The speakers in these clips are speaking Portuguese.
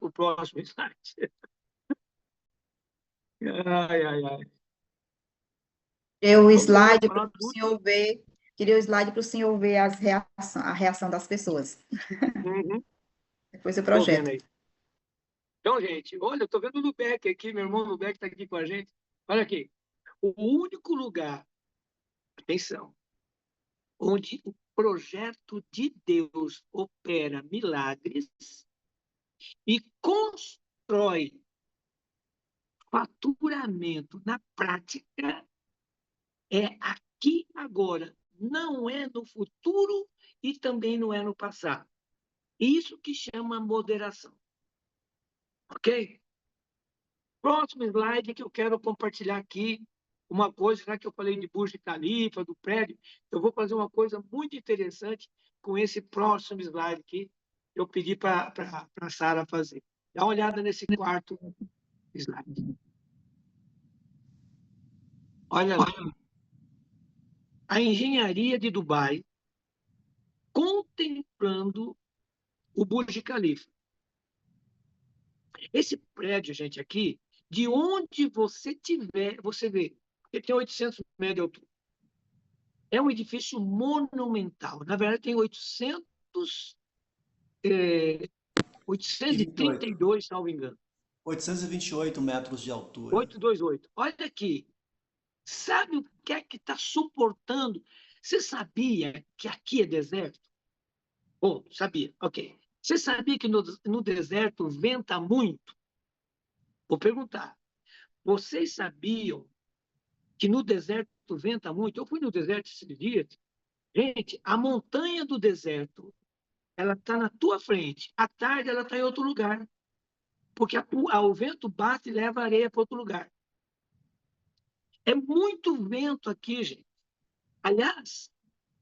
para o próximo slide. Ai, ai, ai. Queria o Vamos agora slide para falar o do... senhor ver, queria o slide para o senhor ver a reação das pessoas. Uhum, Depois do tô vendo projeto. aí. Então, gente, olha, eu tô vendo o Lubeck aqui, meu irmão Lubeck está aqui com a gente. Olha aqui. O único lugar, atenção, onde o projeto de Deus opera milagres e constrói faturamento na prática é aqui agora, não é no futuro e também não é no passado. Isso que chama moderação. Ok? Próximo slide que eu quero compartilhar aqui uma coisa, já que eu falei de Burj Khalifa, do prédio, eu vou fazer uma coisa muito interessante com esse próximo slide aqui. Eu pedi para a Sara fazer. Dá uma olhada nesse quarto slide. Olha lá. A engenharia de Dubai contemplando o Burj Khalifa. Esse prédio, gente, aqui, de onde você tiver, você vê, ele tem 800 metros de altura. É um edifício monumental. Na verdade, tem 28. 832, salvo engano. 828 metros de altura. 828. Olha aqui. Sabe o que é que está suportando? Você sabia que aqui é deserto? Bom, sabia. Ok. Você sabia que no deserto venta muito? Vou perguntar. Vocês sabiam que no deserto venta muito? Eu fui no deserto esses dias. Gente, a montanha do deserto, ela está na tua frente. À tarde, ela está em outro lugar. Porque o vento bate e leva a areia para outro lugar. É muito vento aqui, gente. Aliás,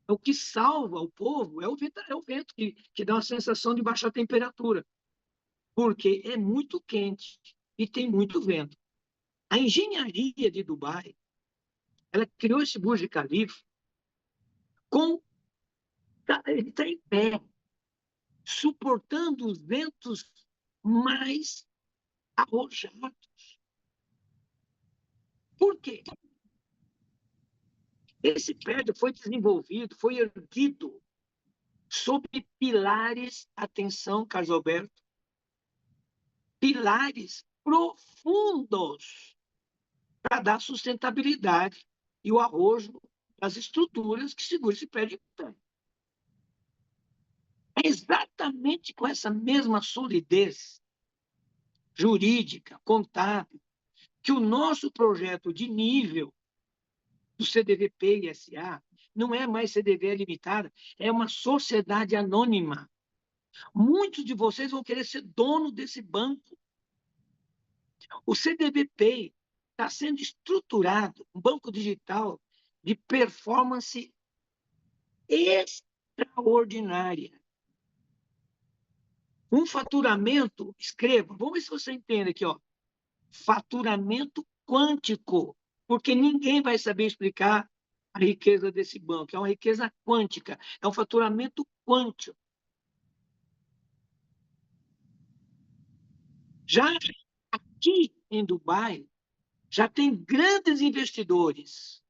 o que salva o povo é o vento que dá uma sensação de baixa temperatura. Porque é muito quente e tem muito vento. A engenharia de Dubai, ela criou esse Burj Khalifa com... Ele está em pé, suportando os ventos mais arrojados. Por quê? Esse prédio foi desenvolvido, foi erguido sobre pilares, atenção, Carlos Alberto, pilares profundos para dar sustentabilidade e o arrojo das estruturas que seguram esse prédio em pé. É exatamente com essa mesma solidez jurídica, contábil, que o nosso projeto de nível do CDVP e SA não é mais CDV limitada, é uma sociedade anônima. Muitos de vocês vão querer ser dono desse banco. O CDVP está sendo estruturado, um banco digital de performance extraordinária. Um faturamento, escreva, vamos ver se você entende aqui, ó. Faturamento quântico, porque ninguém vai saber explicar a riqueza desse banco. É uma riqueza quântica, é um faturamento quântico. Já aqui em Dubai, já tem grandes investidores.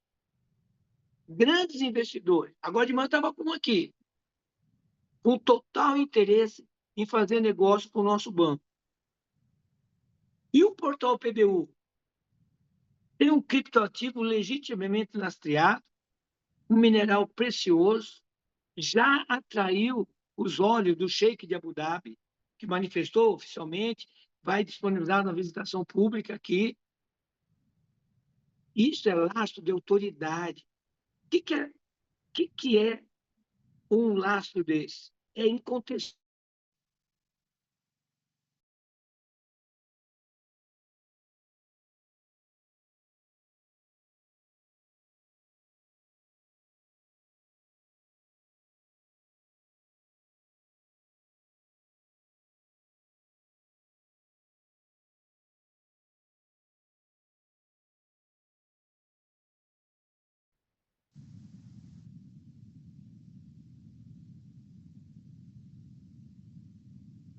Grandes investidores. Agora de manhã estava com um aqui, com total interesse em fazer negócio com o nosso banco. E o portal PBU? Tem um criptoativo legitimamente lastreado, um mineral precioso, já atraiu os olhos do Sheik de Abu Dhabi, que manifestou oficialmente, vai disponibilizar na visitação pública aqui. Isso é lastro de autoridade. O que é um lastro desse? É incontestável.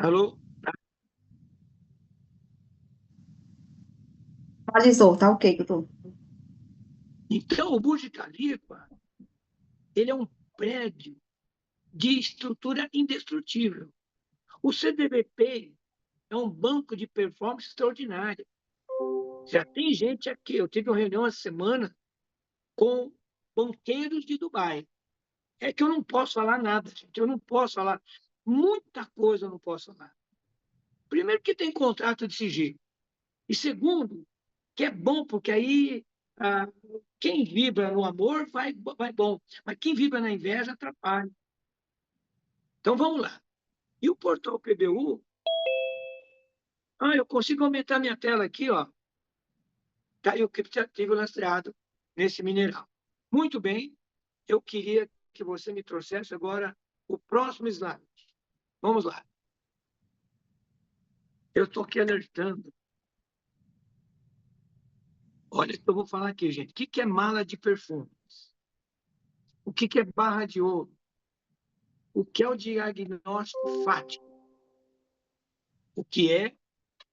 Alô? Atualizou, tá ok, doutor. Então, o Burj Khalifa, ele é um prédio de estrutura indestrutível. O CDBP é um banco de performance extraordinário. Já tem gente aqui, eu tive uma reunião essa semana com banqueiros de Dubai. É que eu não posso falar nada, gente. Eu não posso falar. Muita coisa eu não posso falar. Primeiro, que tem contrato de sigilo. E segundo, que é bom, porque aí quem vibra no amor vai bom. Mas quem vibra na inveja atrapalha. Então vamos lá. E o portal PBU? Eu consigo aumentar minha tela aqui, ó. Tá aí o criptativo lastreado nesse mineral. Muito bem. Eu queria que você me trouxesse agora o próximo slide. Vamos lá. Eu estou aqui alertando. Olha o que eu vou falar aqui, gente. O que é mala de perfumes? O que é barra de ouro? O que é o diagnóstico fático? O que é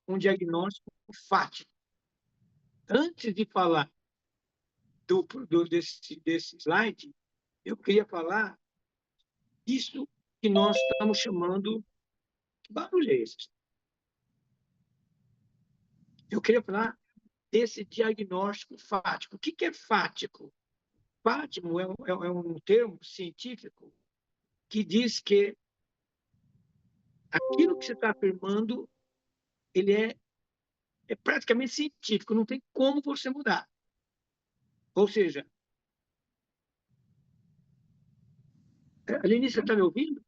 um diagnóstico fático? Antes de falar desse slide, eu queria falar isso que nós estamos chamando de barulheiros. Eu queria falar desse diagnóstico fático. O que é fático? Fático é um termo científico que diz que aquilo que você está afirmando ele é praticamente científico, não tem como você mudar. Ou seja, Aline, você está me ouvindo?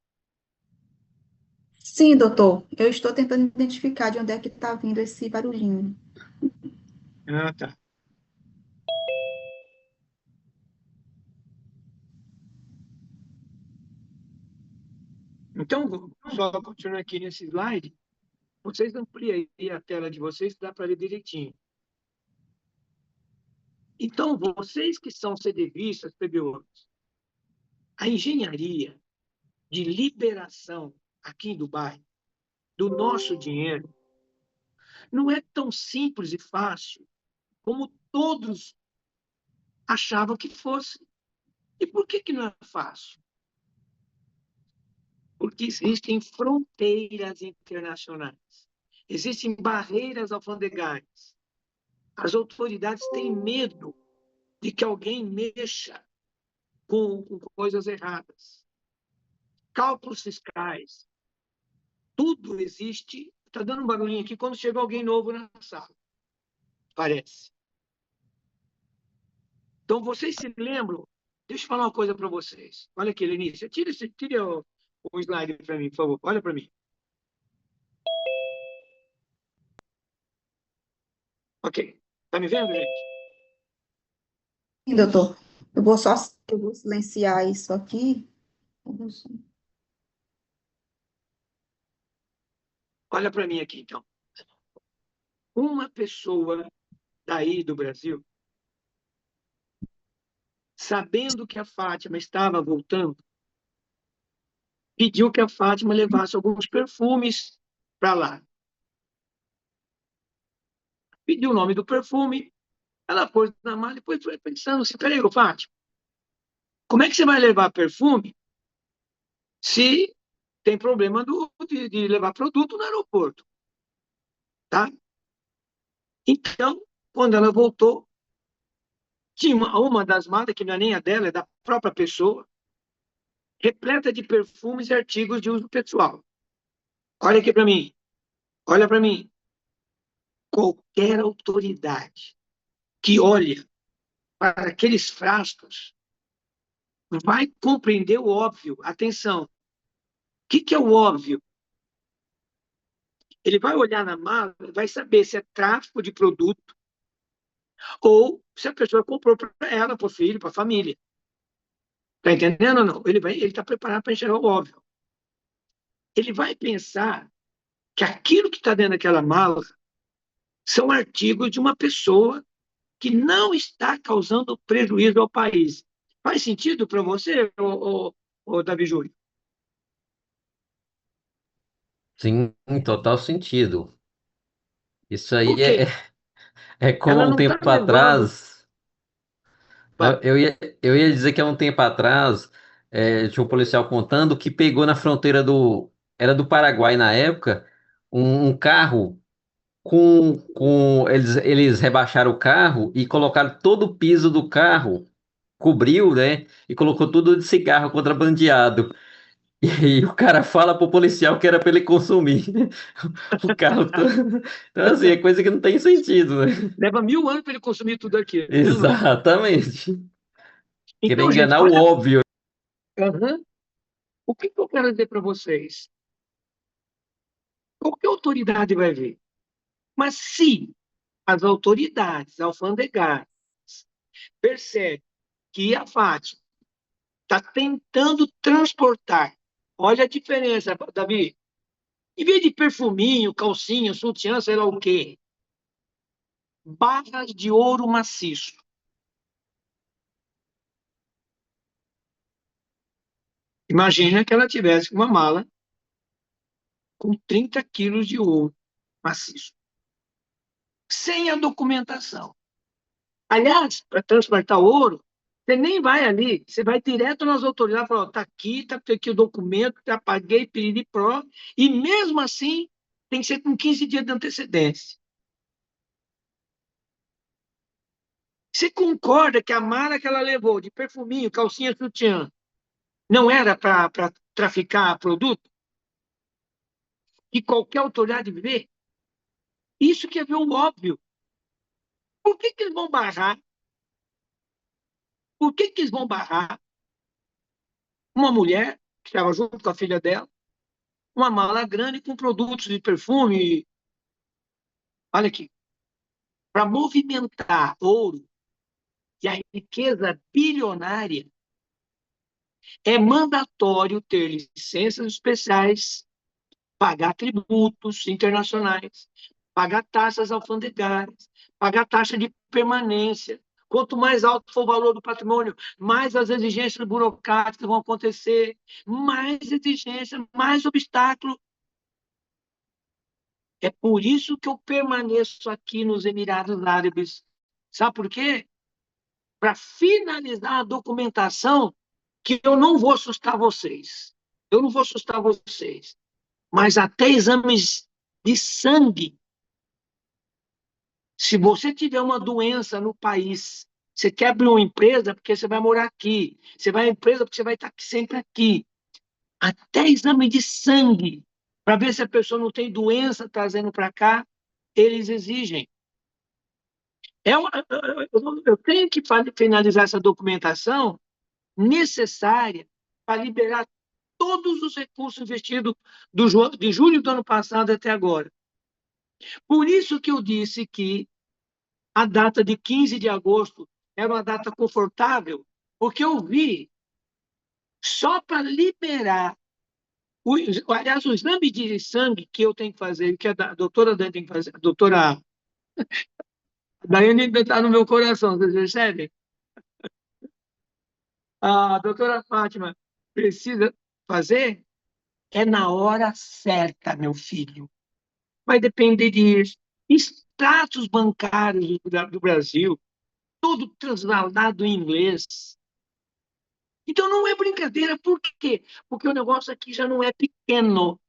Sim, doutor. Eu estou tentando identificar de onde é que está vindo esse barulhinho. Tá. Então, só continuando aqui nesse slide, vocês ampliam aí a tela de vocês, dá para ver direitinho. Então, vocês que são CDVistas, PBOs, a engenharia de liberação aqui em Dubai do nosso dinheiro não é tão simples e fácil como todos achavam que fosse. E por que não é fácil? Porque existem fronteiras internacionais, existem barreiras alfandegárias. As autoridades têm medo de que alguém mexa com coisas erradas. Cálculos fiscais, tudo existe. Está dando um barulhinho aqui quando chega alguém novo na sala, parece. Então, vocês se lembram? Deixa eu falar uma coisa para vocês. Olha aqui, Lenice, tira o slide para mim, por favor. Olha para mim. Ok. Está me vendo, gente? Sim, doutor. Eu vou silenciar isso aqui. Olha para mim aqui, então. Uma pessoa daí do Brasil, sabendo que a Fátima estava voltando, pediu que a Fátima levasse alguns perfumes para lá. Pediu o nome do perfume, ela pôs na mala e depois foi pensando assim, peraí, Fátima, como é que você vai levar perfume se tem problema de levar produto no aeroporto? Tá? Então, quando ela voltou, tinha uma das malas, que não é nem a dela, é da própria pessoa, repleta de perfumes e artigos de uso pessoal. Olha aqui para mim. Olha para mim. Qualquer autoridade que olha para aqueles frascos vai compreender o óbvio. Atenção. O que é o óbvio? Ele vai olhar na mala, vai saber se é tráfico de produto ou se a pessoa comprou para ela, para o filho, para a família. Está entendendo ou não? Ele está preparado para enxergar o óbvio. Ele vai pensar que aquilo que está dentro daquela mala são artigos de uma pessoa que não está causando prejuízo ao país. Faz sentido para você, Davi Júlio? Sim, em total sentido. Isso Por aí quê? É como Ela um não está tempo levando. atrás. Fala. Eu ia dizer que há um tempo atrás, tinha um policial contando que pegou na fronteira era do Paraguai na época, um carro eles rebaixaram o carro e colocaram todo o piso do carro, cobriu, né? E colocou tudo de cigarro contrabandeado. E o cara fala pro policial que era para ele consumir o carro todo. Então, assim, é coisa que não tem sentido, né? Leva 1000 anos para ele consumir tudo aquilo, né, não? Exatamente. Querer Então, gente, enganar o olha. óbvio. Aham. O que que eu quero dizer para vocês? Qualquer autoridade vai ver. Mas se as autoridades alfandegárias percebem que a Fátima está tentando transportar, olha a diferença, Davi, em vez de perfuminho, calcinha, sutiã, sei lá o quê, barras de ouro maciço. Imagina que ela tivesse uma mala com 30 quilos de ouro maciço, sem a documentação. Aliás, para transportar ouro, você nem vai ali, você vai direto nas autoridades e fala: está aqui, está aqui o documento, já paguei, piriri pró, e mesmo assim tem que ser com 15 dias de antecedência. Você concorda que a mala que ela levou de perfuminho, calcinha, sutiã, não era para traficar produto? E qualquer autoridade vê? Isso que é ver o óbvio. Por que que eles vão barrar? Por que que eles vão barrar uma mulher que estava junto com a filha dela, uma mala grande com produtos de perfume? Olha aqui, para movimentar ouro e a riqueza bilionária, é mandatório ter licenças especiais, pagar tributos internacionais, pagar taxas alfandegárias, pagar taxa de permanência. Quanto mais alto for o valor do patrimônio, mais as exigências burocráticas vão acontecer, mais exigência, mais obstáculo. É por isso que eu permaneço aqui nos Emirados Árabes. Sabe por quê? Para finalizar a documentação, que eu não vou assustar vocês. Eu não vou assustar vocês. Mas até exames de sangue. Se você tiver uma doença no país, você quer abrir uma empresa porque você vai morar aqui. Você vai à empresa porque você vai estar sempre aqui. Até exame de sangue, para ver se a pessoa não tem doença trazendo para cá, eles exigem. Eu tenho que finalizar essa documentação necessária para liberar todos os recursos investidos de julho do ano passado até agora. Por isso que eu disse que a data de 15 de agosto era uma data confortável, porque eu vi só para liberar, aliás, o exame de sangue que eu tenho que fazer, que a doutora Dani tem que fazer, a doutora Daiane ainda está no meu coração, vocês percebem? A doutora Fátima precisa fazer é na hora certa, meu filho. Vai depender de extratos bancários do Brasil, todo transladado em inglês. Então não é brincadeira, por quê? Porque o negócio aqui já não é pequeno,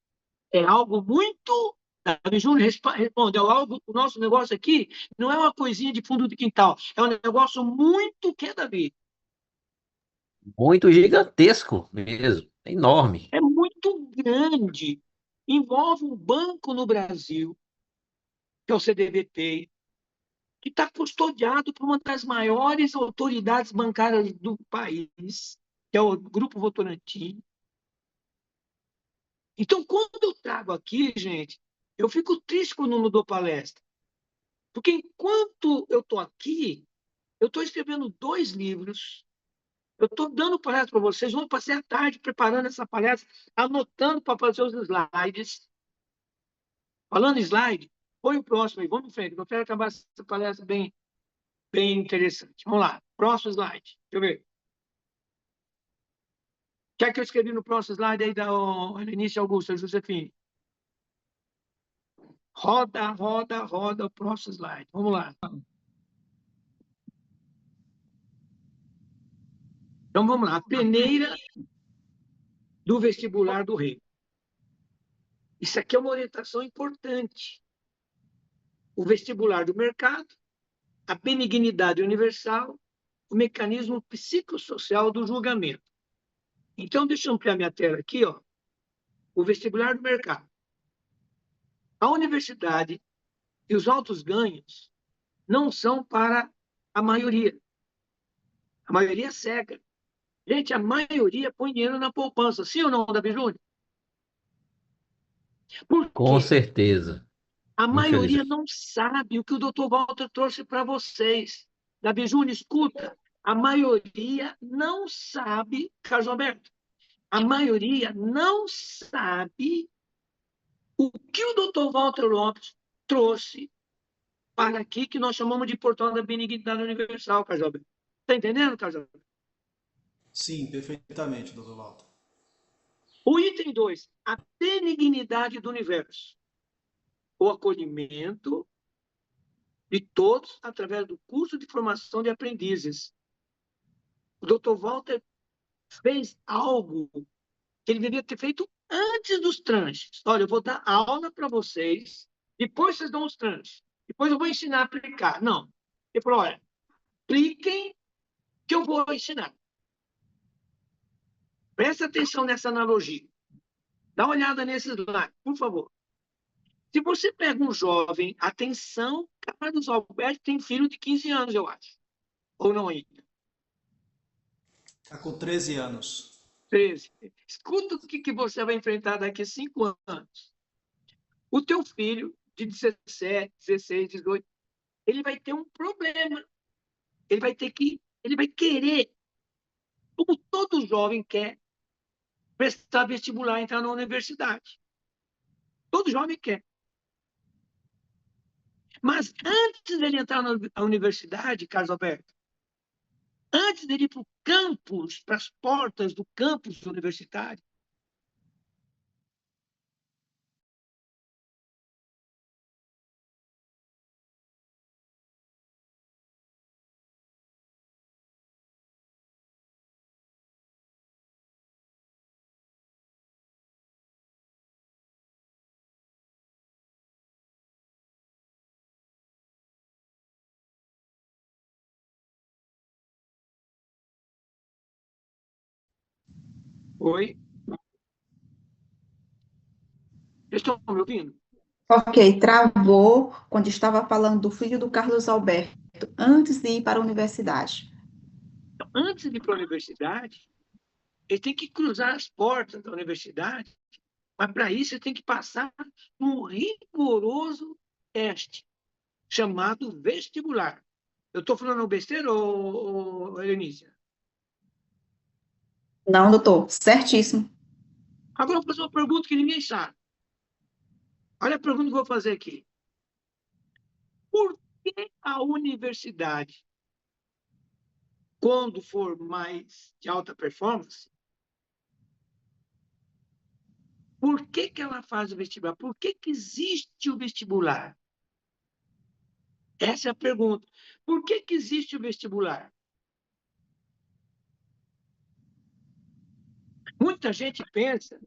é algo muito. Davi Júnior responde, o nosso negócio aqui não é uma coisinha de fundo de quintal, é um negócio muito que, Davi? Muito gigantesco mesmo. É enorme. É muito grande. Envolve um banco no Brasil, que é o CDVP, que está custodiado por uma das maiores autoridades bancárias do país, que é o Grupo Votorantim. Então, quando eu trago aqui, gente, eu fico triste quando não dou palestra. Porque enquanto eu estou aqui, eu estou escrevendo 2 livros, eu estou dando palestra para vocês, vou passar a tarde preparando essa palestra, anotando para fazer os slides. Falando em slide, põe o próximo aí, vamos em frente, eu quero acabar essa palestra bem interessante. Vamos lá, próximo slide, deixa eu ver. O que é que eu escrevi no próximo slide aí da Lenice Augusta, Josefine? Roda, roda, roda o próximo slide. Vamos lá. Então, vamos lá. A peneira do vestibular do rei. Isso aqui é uma orientação importante. O vestibular do mercado, a benignidade universal, o mecanismo psicossocial do julgamento. Então, deixa eu ampliar minha tela aqui, ó. O vestibular do mercado. A universidade e os altos ganhos não são para a maioria. A maioria é cega. Gente, a maioria põe dinheiro na poupança. Sim ou não, Davi Júnior? Por Com quê? certeza. A maioria Infelizmente. não sabe o que o Dr. Walter trouxe para vocês. Davi Júnior, escuta. A maioria não sabe, Carlos Alberto, a maioria não sabe o que o Dr. Walter Lopes trouxe para aqui, que nós chamamos de portão da benignidade universal, Carlos Alberto. Está entendendo, Carlos Alberto? Sim, perfeitamente, doutor Walter. O item 2, a benignidade do universo. O acolhimento de todos através do curso de formação de aprendizes. O Dr. Walter fez algo que ele deveria ter feito antes dos tranches. Olha, eu vou dar aula para vocês, depois vocês dão os tranches. Depois eu vou ensinar a aplicar. Não. Ele falou, olha, apliquem que eu vou ensinar. Presta atenção nessa analogia. Dá uma olhada nesse slide, por favor. Se você pega um jovem, atenção, Carlos Alberto tem filho de 15 anos, eu acho. Ou não ainda? Está com 13 anos. 13. Escuta o que você vai enfrentar daqui a 5 anos. O teu filho, de 17, 16, 18, ele vai ter um problema. Ele vai querer, como todo jovem quer, prestar vestibular, entrar na universidade. Todo jovem quer. Mas antes dele entrar na universidade, Carlos Alberto, antes dele ir para o campus, para as portas do campus universitário, oi? Vocês estão me ouvindo? Ok, travou quando estava falando do filho do Carlos Alberto, antes de ir para a universidade. Então, antes de ir para a universidade, ele tem que cruzar as portas da universidade, mas para isso ele tem que passar um rigoroso teste, chamado vestibular. Eu estou falando besteira, Helenícia? Não, doutor, certíssimo. Agora eu vou fazer uma pergunta que ninguém sabe. Olha a pergunta que eu vou fazer aqui. Por que a universidade, quando for mais de alta performance, por que ela faz o vestibular? Por que existe o vestibular? Essa é a pergunta. Por que existe o vestibular? Muita gente pensa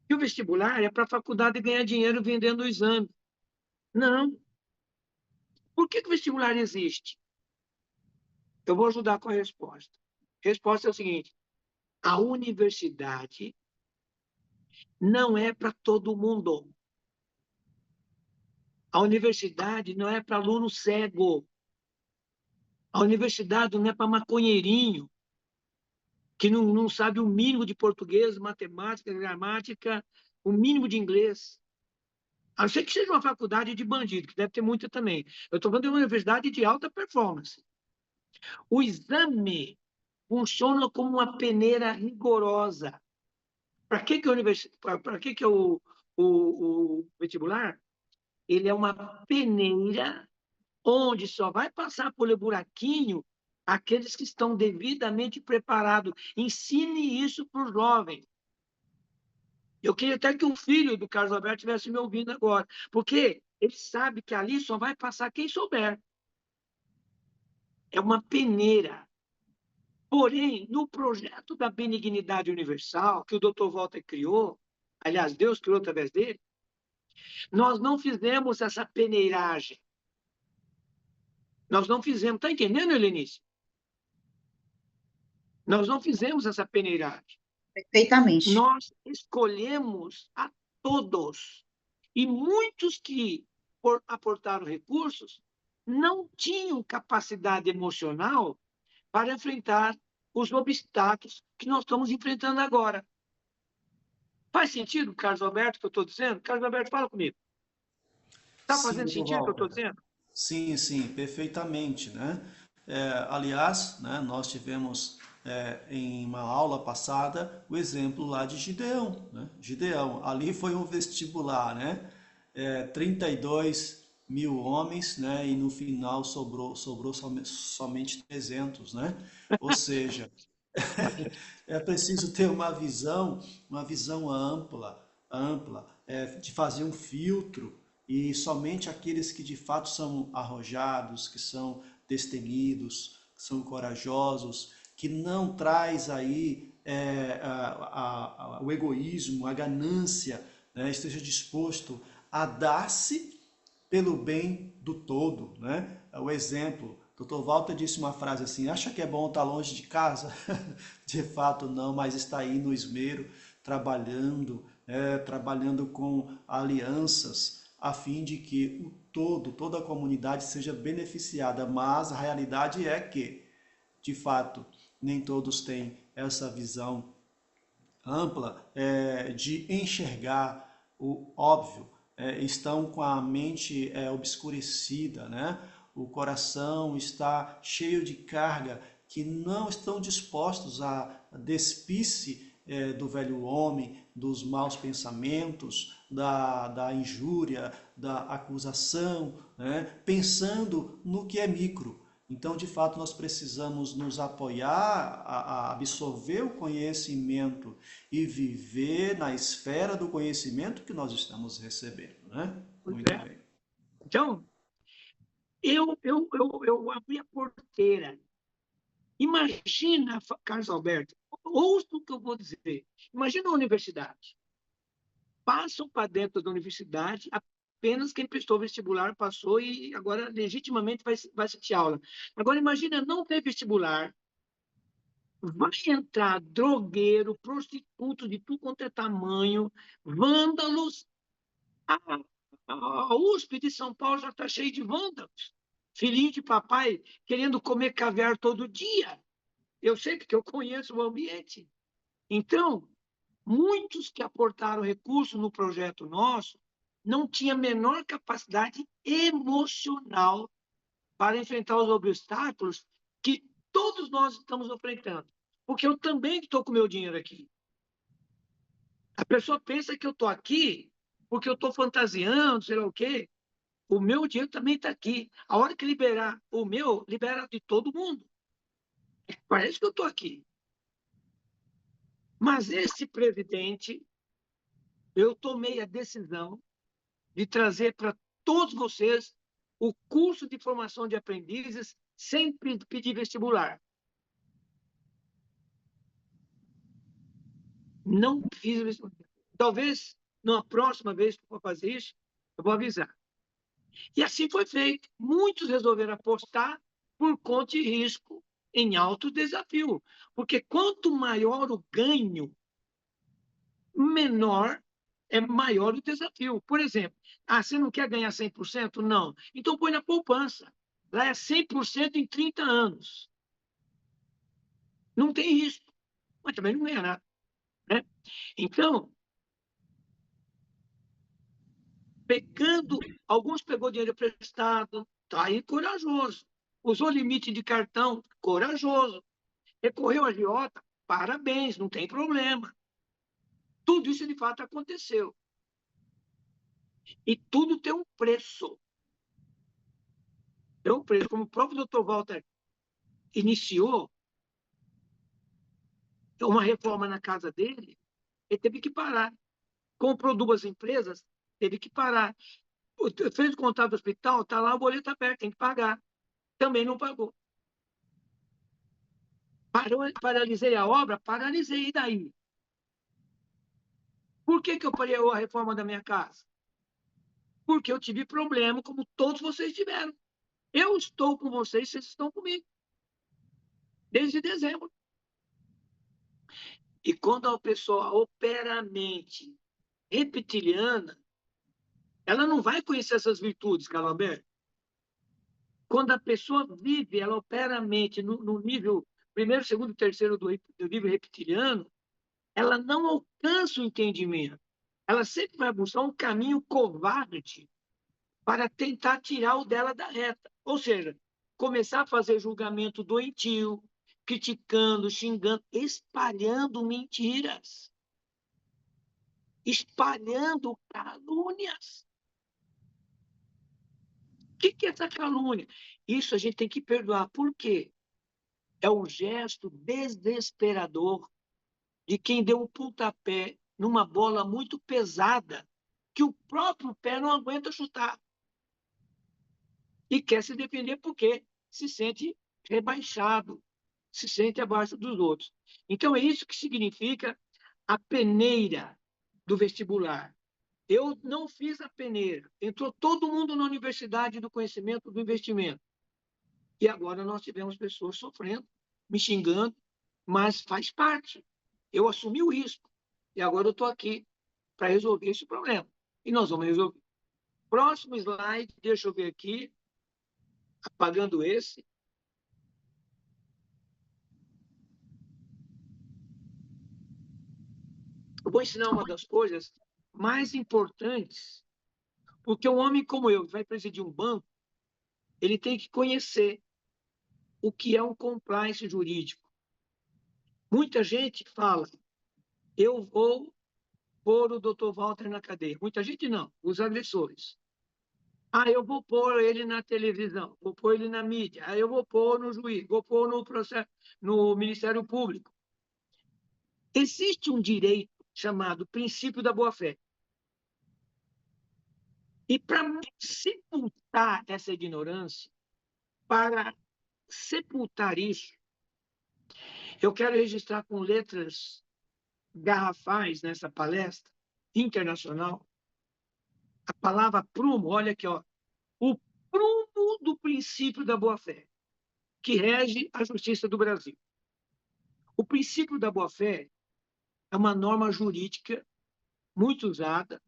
que o vestibular é para a faculdade ganhar dinheiro vendendo o exame. Não. Por que o vestibular existe? Eu vou ajudar com a resposta. A resposta é o seguinte: a universidade não é para todo mundo. A universidade não é para aluno cego. A universidade não é para maconheirinho, que não sabe o mínimo de português, matemática, gramática, o mínimo de inglês. A não ser que seja uma faculdade de bandido, que deve ter muita também. Eu estou falando de uma universidade de alta performance. O exame funciona como uma peneira rigorosa. Para que é o vestibular? Ele é uma peneira onde só vai passar por buraquinho aqueles que estão devidamente preparados. Ensine isso para os jovens. Eu queria até que o filho do Carlos Alberto estivesse me ouvindo agora, porque ele sabe que ali só vai passar quem souber. É uma peneira. Porém, no projeto da benignidade universal, que o Dr. Walter criou, aliás, Deus criou através dele, nós não fizemos essa peneiragem. Nós não fizemos. Está entendendo, Helenice? Nós não fizemos essa peneiragem. Perfeitamente. Nós escolhemos a todos. E muitos que aportaram recursos não tinham capacidade emocional para enfrentar os obstáculos que nós estamos enfrentando agora. Faz sentido, Carlos Alberto, o que eu estou dizendo? Carlos Alberto, fala comigo. Está Sim, fazendo doutor sentido o que eu estou Walter. dizendo? Sim, sim, perfeitamente, né? Aliás, né, nós tivemos em uma aula passada o exemplo lá de Gideão, né? Gideão, ali foi um vestibular, né? 32 mil homens, né? E no final sobrou somente 300, né? Ou seja, é preciso ter uma visão ampla, de fazer um filtro e somente aqueles que de fato são arrojados, que são destemidos, que são corajosos, que não traz aí o egoísmo, a ganância, né, esteja disposto a dar-se pelo bem do todo, né? O exemplo, Dr. Walter disse uma frase assim: acha que é bom estar longe de casa? De fato não, mas está aí no esmero, trabalhando com alianças, a fim de que o todo, toda a comunidade seja beneficiada. Mas a realidade é que, de fato, nem todos têm essa visão ampla de enxergar o óbvio, estão com a mente obscurecida, né? O coração está cheio de carga, que não estão dispostos a despir-se do velho homem, dos maus pensamentos, da injúria, da acusação, né? Pensando no que é micro. Então, de fato, nós precisamos nos apoiar a absorver o conhecimento e viver na esfera do conhecimento que nós estamos recebendo, né? Pois Muito é. bem. Então, eu abri a porteira. Imagina, Carlos Alberto, ouça o que eu vou dizer. Imagina uma universidade. Passam para dentro da universidade apenas quem prestou vestibular, passou e agora legitimamente vai assistir aula. Agora, imagina não ter vestibular, vai entrar drogueiro, prostituto de tudo quanto é tamanho, vândalos. A USP de São Paulo já está cheia de vândalos. Filhinho de papai querendo comer caviar todo dia. Eu sei porque eu conheço o ambiente. Então, muitos que aportaram recursos no projeto nosso não tinham a menor capacidade emocional para enfrentar os obstáculos que todos nós estamos enfrentando. Porque eu também estou com meu dinheiro aqui. A pessoa pensa que eu estou aqui porque eu estou fantasiando, sei lá o quê. O meu dinheiro também está aqui. A hora que liberar o meu, libera de todo mundo. Parece que eu estou aqui. Mas esse presidente, eu tomei a decisão de trazer para todos vocês o curso de formação de aprendizes sem pedir vestibular. Não fiz vestibular. Talvez, na próxima vez que eu for fazer isso, eu vou avisar. E assim foi feito. Muitos resolveram apostar por conta e risco em alto desafio. Porque quanto maior o ganho, menor é maior o desafio. Por exemplo, você não quer ganhar 100%? Não. Então põe na poupança. Lá é 100% em 30 anos. Não tem risco, mas também não ganha nada. Né? Então, alguns pegou dinheiro emprestado, está aí corajoso. Usou limite de cartão, corajoso. Recorreu a agiota, parabéns, não tem problema. Tudo isso de fato aconteceu. E tudo tem um preço. Tem um preço. Como o próprio Dr. Walter iniciou uma reforma na casa dele, ele teve que parar. Comprou 2 empresas, teve que parar. Fez o contato do hospital, está lá o boleto aberto, tem que pagar. Também não pagou. Paralisei a obra? Paralisei. E daí? Por que eu parei a reforma da minha casa? Porque eu tive problema, como todos vocês tiveram. Eu estou com vocês, vocês estão comigo. Desde dezembro. E quando a pessoa opera a mente reptiliana, ela não vai conhecer essas virtudes, Carlos Alberto. Quando a pessoa vive, ela opera a mente no nível primeiro, segundo e terceiro do nível reptiliano, ela não alcança o entendimento. Ela sempre vai buscar um caminho covarde para tentar tirar o dela da reta. Ou seja, começar a fazer julgamento doentio, criticando, xingando, espalhando mentiras, espalhando calúnias. O que é essa calúnia? Isso a gente tem que perdoar. Por quê? É um gesto desesperador de quem deu um pontapé numa bola muito pesada que o próprio pé não aguenta chutar. E quer se defender porque se sente rebaixado, se sente abaixo dos outros. Então, é isso que significa a peneira do vestibular. Eu não fiz a peneira. Entrou todo mundo na Universidade do Conhecimento do Investimento. E agora nós tivemos pessoas sofrendo, me xingando, mas faz parte. Eu assumi o risco. E agora eu estou aqui para resolver esse problema. E nós vamos resolver. Próximo slide, deixa eu ver aqui, apagando esse. Eu vou ensinar uma das coisas mais importantes, porque um homem como eu, que vai presidir um banco, ele tem que conhecer o que é um compliance jurídico. Muita gente fala, eu vou pôr o Dr. Walter na cadeia. Muita gente não, os agressores. Ah, eu vou pôr ele na televisão, vou pôr ele na mídia, eu vou pôr no juiz, vou pôr no processo, no Ministério Público. Existe um direito chamado princípio da boa-fé. E para sepultar essa ignorância, para sepultar isso, eu quero registrar com letras garrafais nessa palestra internacional a palavra prumo, olha aqui, ó, o prumo do princípio da boa-fé, que rege a justiça do Brasil. O princípio da boa-fé é uma norma jurídica muito usada,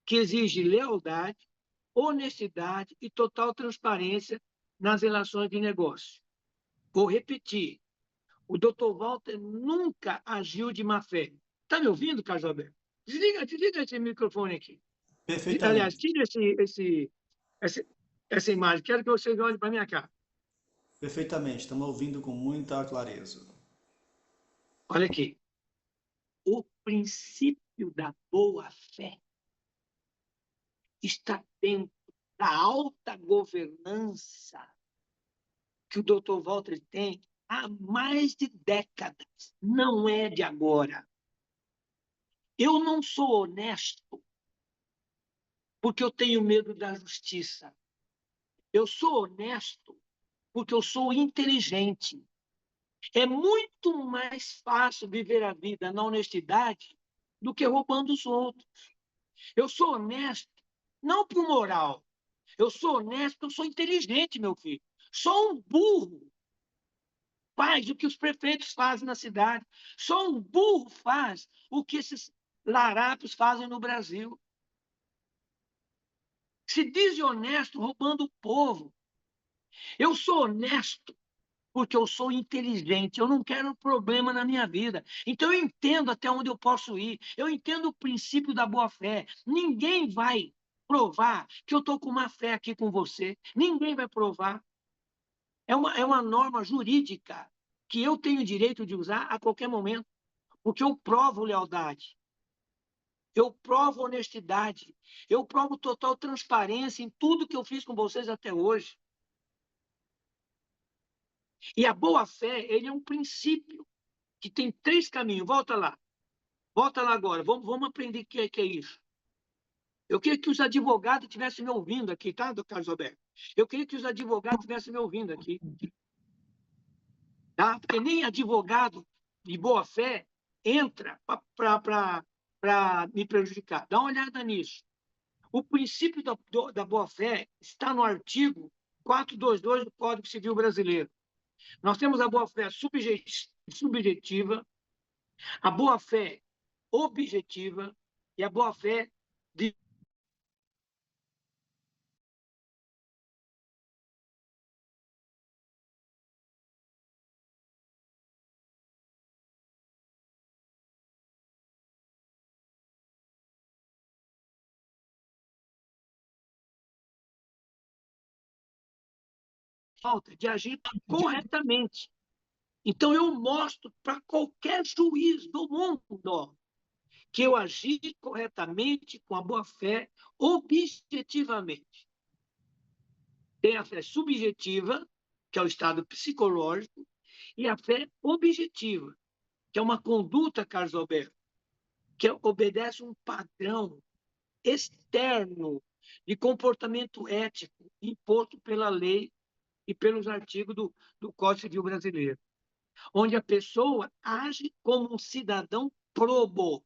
que exige lealdade, honestidade e total transparência nas relações de negócio. Vou repetir, o Dr. Walter nunca agiu de má fé. Está me ouvindo, Carlos Alberto? Desliga esse microfone aqui. Aliás, Perfeitamente. tira essa imagem. Quero que vocês olhem para a minha cara. Perfeitamente. Estamos ouvindo com muita clareza. Olha aqui. O princípio da boa-fé está dentro da alta governança que o Dr. Walter tem há mais de décadas. Não é de agora. Eu não sou honesto porque eu tenho medo da justiça. Eu sou honesto porque eu sou inteligente. É muito mais fácil viver a vida na honestidade do que roubando os outros. Eu sou honesto, não por moral. Eu sou honesto, eu sou inteligente, meu filho. Só um burro faz o que os prefeitos fazem na cidade. Só um burro faz o que esses larápios fazem no Brasil. Se diz honesto roubando o povo. Eu sou honesto porque eu sou inteligente, eu não quero problema na minha vida. Então eu entendo até onde eu posso ir, eu entendo o princípio da boa-fé. Ninguém vai provar que eu estou com má fé aqui com você, ninguém vai provar. É uma norma jurídica que eu tenho direito de usar a qualquer momento, porque eu provo lealdade, eu provo honestidade, eu provo total transparência em tudo que eu fiz com vocês até hoje. E a boa-fé, ele é um princípio que tem 3 caminhos. Volta lá agora, vamos aprender o que é isso. Eu queria que os advogados estivessem me ouvindo aqui, tá, doutor Carlos Alberto? Eu queria que os advogados estivessem me ouvindo aqui, tá? Porque nem advogado de boa-fé entra para me prejudicar. Dá uma olhada nisso. O princípio da boa-fé está no artigo 422 do Código Civil Brasileiro. Nós temos a boa-fé subjetiva, a boa-fé objetiva e a boa-fé de falta de agir corretamente. Então, eu mostro para qualquer juiz do mundo que eu agi corretamente, com a boa-fé, objetivamente. Tem a fé subjetiva, que é o estado psicológico, e a fé objetiva, que é uma conduta, Carlos Alberto, que obedece um padrão externo de comportamento ético imposto pela lei e pelos artigos do Código Civil Brasileiro, onde a pessoa age como um cidadão probo,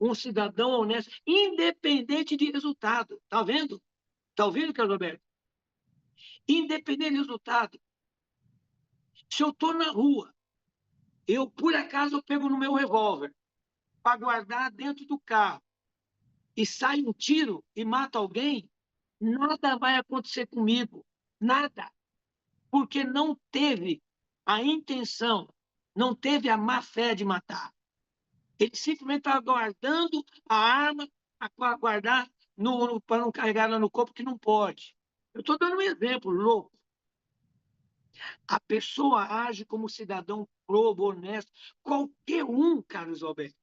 um cidadão honesto, independente de resultado. Está vendo? Está ouvindo, Carlos Alberto? Independente de resultado. Se eu estou na rua, por acaso, eu pego no meu revólver para guardar dentro do carro e sai um tiro e mata alguém, nada vai acontecer comigo. Nada. Porque não teve a intenção, não teve a má fé de matar. Ele simplesmente estava guardando a arma para guardar, para não carregar ela no corpo, que não pode. Eu estou dando um exemplo louco. A pessoa age como cidadão probo, honesto. Qualquer um, Carlos Alberto,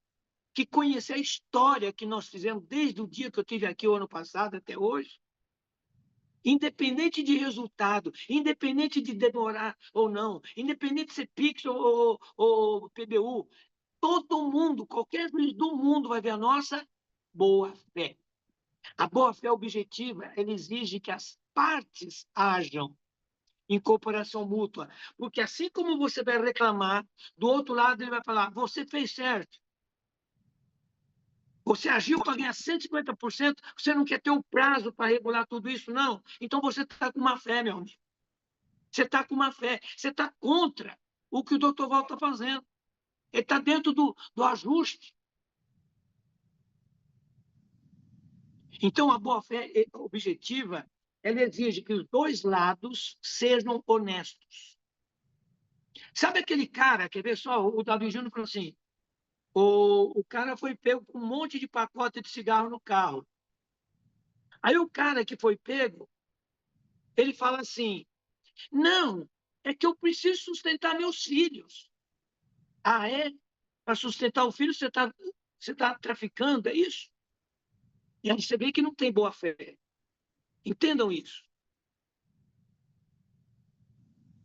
que conhecer a história que nós fizemos desde o dia que eu estive aqui o ano passado até hoje, independente de resultado, independente de demorar ou não, independente de ser Pix ou PBU, todo mundo, qualquer juiz do mundo vai ver a nossa boa-fé. A boa-fé objetiva, ela exige que as partes hajam em cooperação mútua, porque assim como você vai reclamar, do outro lado ele vai falar, você fez certo, você agiu para ganhar 150%, você não quer ter o prazo para regular tudo isso, não? Então você está com má fé, meu amigo. Você está com má fé. Você está contra o que o doutor Val está fazendo. Ele está dentro do ajuste. Então, a boa-fé objetiva, ela exige que os dois lados sejam honestos. Sabe aquele cara, quer ver só, o Davi Júnior falou assim, o cara foi pego com um monte de pacote de cigarro no carro. Aí o cara que foi pego, ele fala assim, não, é que eu preciso sustentar meus filhos. Ah, é? Para sustentar o filho, você tá traficando, é isso? E aí você vê que não tem boa fé. Entendam isso.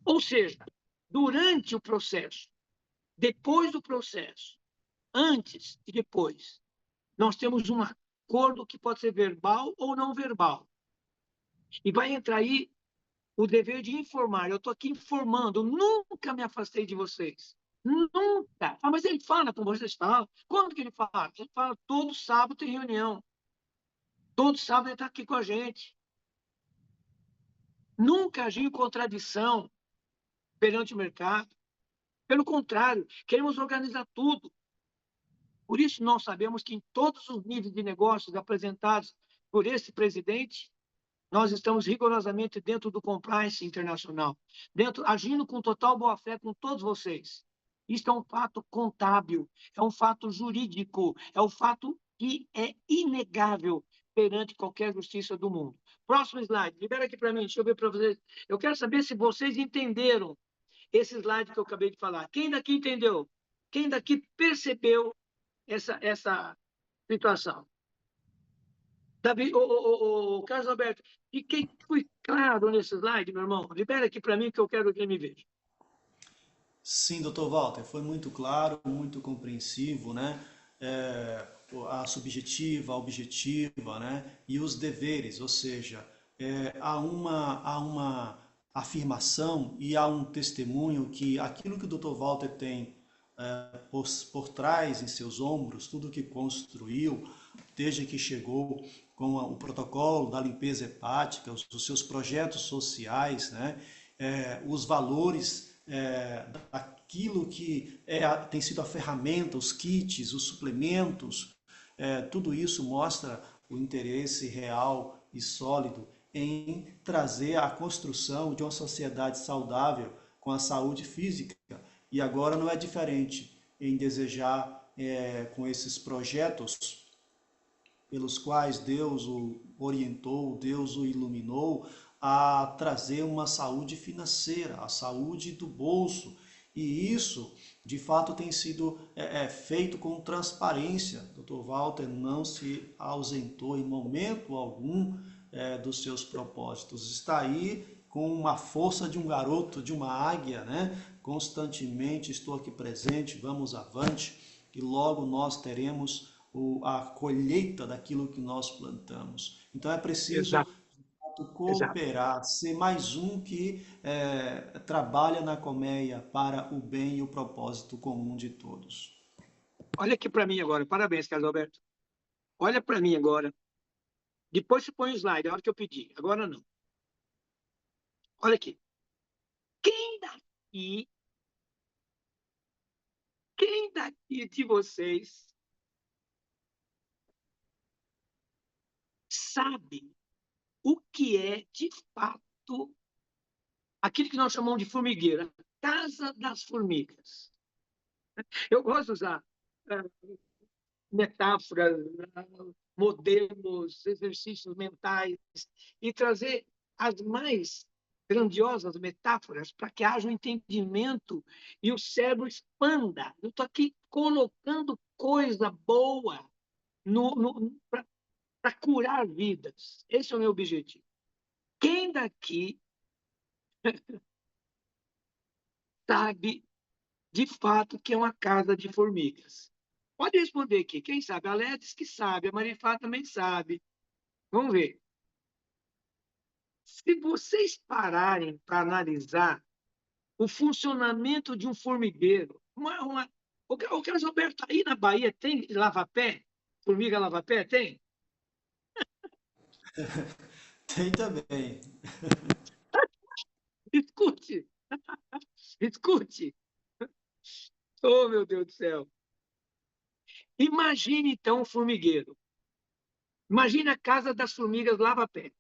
Ou seja, durante o processo, depois do processo, antes e depois, nós temos um acordo que pode ser verbal ou não verbal. E vai entrar aí o dever de informar. Eu estou aqui informando, eu nunca me afastei de vocês. Nunca. Ah, mas ele fala com vocês, falam. Quando que ele fala? Ele fala, todo sábado tem reunião. Todo sábado ele está aqui com a gente. Nunca agiu em contradição perante o mercado. Pelo contrário, queremos organizar tudo. Por isso, nós sabemos que em todos os níveis de negócios apresentados por esse presidente, nós estamos rigorosamente dentro do compliance internacional, agindo com total boa-fé com todos vocês. Isso é um fato contábil, é um fato jurídico, é um fato que é inegável perante qualquer justiça do mundo. Próximo slide, libera aqui para mim, deixa eu ver para vocês. Eu quero saber se vocês entenderam esse slide que eu acabei de falar. Quem daqui entendeu? Quem daqui percebeu essa situação? Davi, Carlos Alberto, fiquei fui claro nesse slide, meu irmão? Libera aqui para mim que eu quero que ele me veja. Sim, doutor Walter, foi muito claro, muito compreensivo, né? a subjetiva, a objetiva, né? E os deveres, ou seja, há uma afirmação e há um testemunho que aquilo que o Dr. Walter tem por trás em seus ombros, tudo que construiu, desde que chegou com o protocolo da limpeza hepática, os seus projetos sociais, né? Os valores daquilo que tem sido a ferramenta, os kits, os suplementos, tudo isso mostra o interesse real e sólido em trazer a construção de uma sociedade saudável com a saúde física. E agora não é diferente em desejar, com esses projetos pelos quais Deus o orientou, Deus o iluminou, a trazer uma saúde financeira, a saúde do bolso. E isso, de fato, tem sido feito com transparência. Dr. Walter não se ausentou em momento algum dos seus propósitos. Está aí com uma força de um garoto, de uma águia, né? Constantemente estou aqui presente, vamos avante, e logo nós teremos a colheita daquilo que nós plantamos. Então é preciso Exato, exato. cooperar, ser mais um que trabalha na colmeia para o bem e o propósito comum de todos. Olha aqui para mim agora. Parabéns, Carlos Alberto. Olha para mim agora. Depois você põe o slide, a hora que eu pedir. Agora não. Olha aqui. Quem daqui, quem daqui de vocês sabe o que é, de fato, aquilo que nós chamamos de formigueira, casa das formigas? Eu gosto de usar metáforas, modelos, exercícios mentais e trazer as mais grandiosas metáforas para que haja um entendimento e o cérebro expanda. Eu estou aqui colocando coisa boa para curar vidas. Esse é o meu objetivo. Quem daqui sabe de fato que é uma casa de formigas? Pode responder aqui. Quem sabe? A Léa diz que sabe, a Marifá também sabe. Vamos ver. Se vocês pararem para analisar o funcionamento de um formigueiro, o Carlos Alberto, aí na Bahia tem lava-pé? Formiga lava-pé? Tem? Tem também. Escute, escute. Oh, meu Deus do céu. Imagine, então, um formigueiro. Imagine a casa das formigas lava-pé.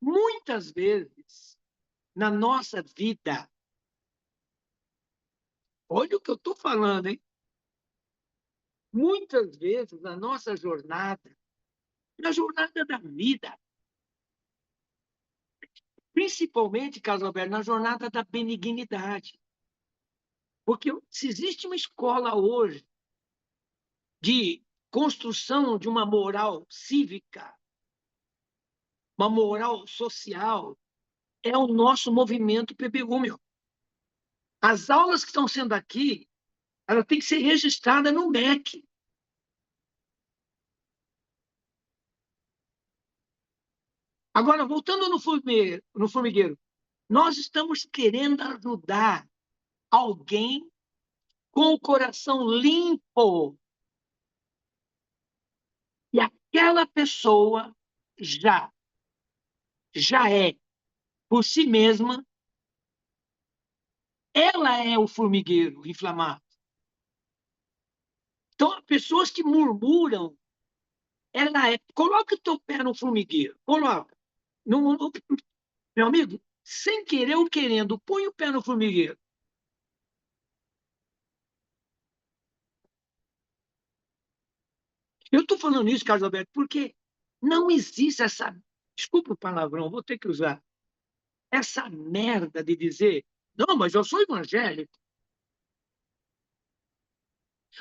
Muitas vezes, na nossa vida, olha o que eu estou falando, hein? Muitas vezes, na nossa jornada, na jornada da vida, principalmente, Carlos Alberto, na jornada da benignidade. Porque se existe uma escola hoje de construção de uma moral cívica, uma moral social, é o nosso movimento PBU, meu. As aulas que estão sendo aqui, ela tem que ser registrada no MEC. Agora, voltando no formigueiro, nós estamos querendo ajudar alguém com o coração limpo. E aquela pessoa já é, por si mesma, ela é o formigueiro inflamado. Então, pessoas que murmuram, ela é. Coloca o teu pé no formigueiro, coloca. Meu amigo, sem querer ou querendo, põe o pé no formigueiro. Eu estou falando isso, Carlos Alberto, porque não existe essa. Desculpa o palavrão, vou ter que usar. Essa merda de dizer, não, mas eu sou evangélico.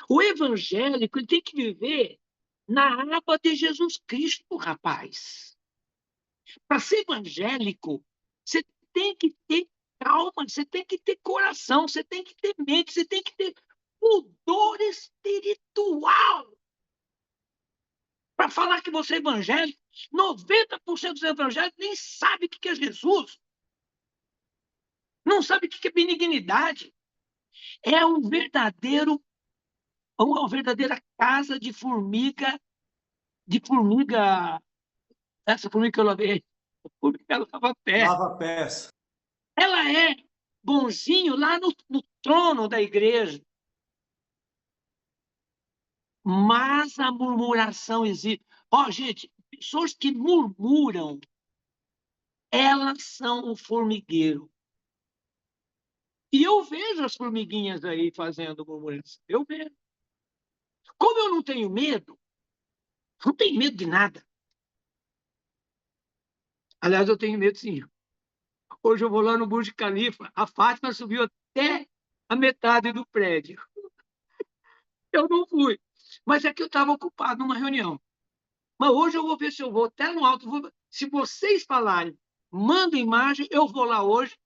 O evangélico ele tem que viver na aba de Jesus Cristo, rapaz. Para ser evangélico, você tem que ter calma, você tem que ter coração, você tem que ter mente, você tem que ter pudor espiritual. para falar que você é evangélico. 90% dos evangélicos nem sabe o que é Jesus. Não sabe o que é benignidade. É uma verdadeira casa de formiga, essa formiga que eu lavei, formiga lava-pé. Lava-pés. Ela é bonzinho lá no trono da igreja. Mas a murmuração existe. Ó, gente, pessoas que murmuram, elas são o formigueiro. E eu vejo as formiguinhas aí fazendo murmuração. Eu vejo. Como eu não tenho medo de nada. Aliás, eu tenho medo sim. Hoje eu vou lá no Burj Khalifa. A Fátima subiu até a metade do prédio. Eu não fui. Mas é que eu estava ocupado numa reunião. Mas hoje eu vou ver se eu vou até no alto. Se vocês falarem, manda imagem, eu vou lá hoje.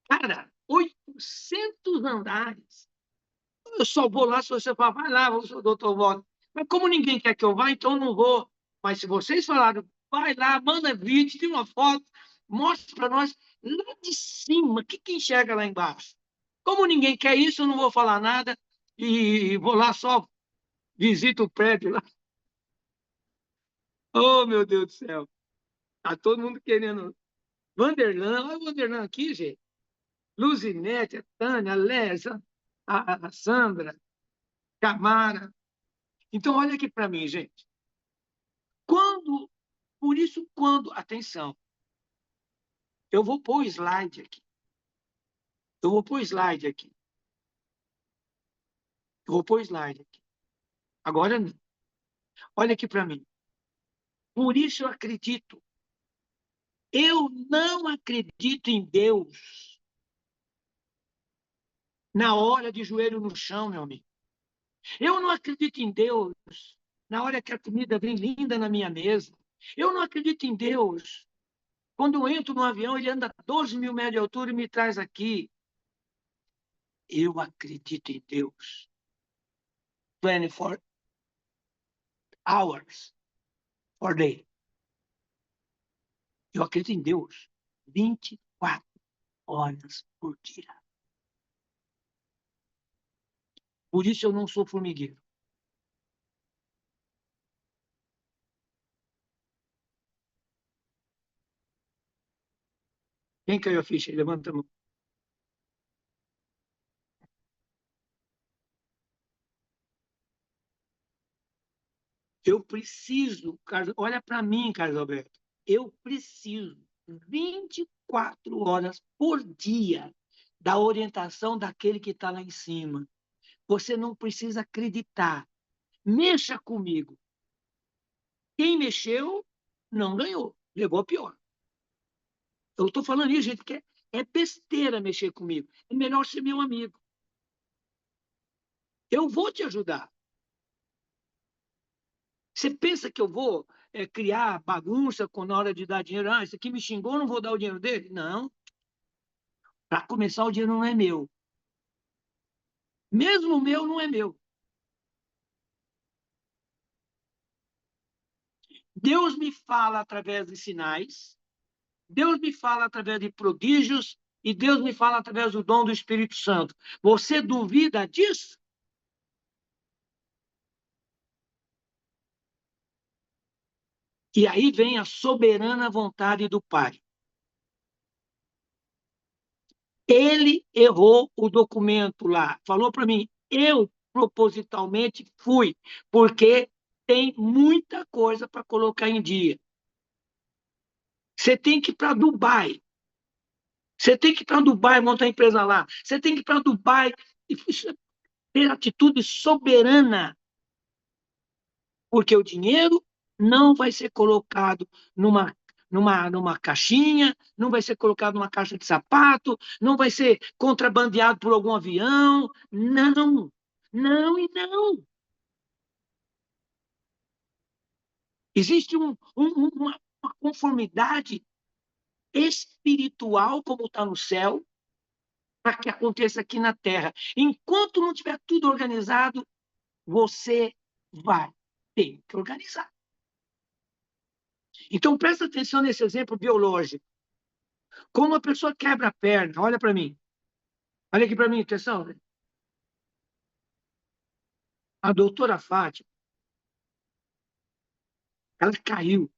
Cara, 800 andares. Eu só vou lá se você falar, vai lá, doutor Walter. Mas como ninguém quer que eu vá, então eu não vou. Mas se vocês falarem, vai lá, manda vídeo, tira uma foto, mostra para nós lá de cima, o que enxerga lá embaixo. Como ninguém quer isso, eu não vou falar nada e vou lá só visito o prédio lá. Oh, meu Deus do céu. Tá todo mundo querendo. Vanderlan, olha o Vanderlan aqui, gente. Luzinete, a Tânia, a Lésia, a Sandra, Camara. Então, olha aqui para mim, gente. Atenção, eu vou pôr o slide aqui. Agora, não. Olha aqui para mim. Por isso eu acredito. Eu não acredito em Deus na hora de joelho no chão, meu amigo. Eu não acredito em Deus na hora que a comida vem linda na minha mesa. Eu não acredito em Deus quando eu entro no avião, ele anda a 12 mil metros de altura e me traz aqui. Eu acredito em Deus. 24 hours por day. Eu acredito em Deus 24 horas por dia. Por isso eu não sou formigueiro. Quem caiu a ficha? Levanta a mão. Eu preciso, olha para mim, Carlos Alberto, eu preciso 24 horas por dia da orientação daquele que está lá em cima. Você não precisa acreditar. Mexa comigo. Quem mexeu, não ganhou. Levou a pior. Eu estou falando isso, gente, que é besteira mexer comigo. É melhor ser meu amigo. Eu vou te ajudar. Você pensa que eu vou criar bagunça na hora de dar dinheiro? Ah, esse aqui me xingou, não vou dar o dinheiro dele? Não. Para começar, o dinheiro não é meu. Mesmo o meu não é meu. Deus me fala através de sinais, Deus me fala através de prodígios e Deus me fala através do dom do Espírito Santo. Você duvida disso? E aí vem a soberana vontade do Pai. Ele errou o documento lá. Falou para mim, eu propositalmente fui, porque tem muita coisa para colocar em dia. Você tem que ir para Dubai. Você tem que ir para Dubai, montar a empresa lá. Você tem que ir para Dubai e ter atitude soberana. Porque o dinheiro não vai ser colocado numa caixinha, não vai ser colocado numa caixa de sapato, não vai ser contrabandeado por algum avião. Não, não e não. Existe uma conformidade espiritual, como está no céu, para que aconteça aqui na Terra. Enquanto não tiver tudo organizado, você vai ter que organizar. Então, presta atenção nesse exemplo biológico. Quando uma pessoa quebra a perna, olha para mim. Olha aqui para mim, atenção. A doutora Fátima, ela caiu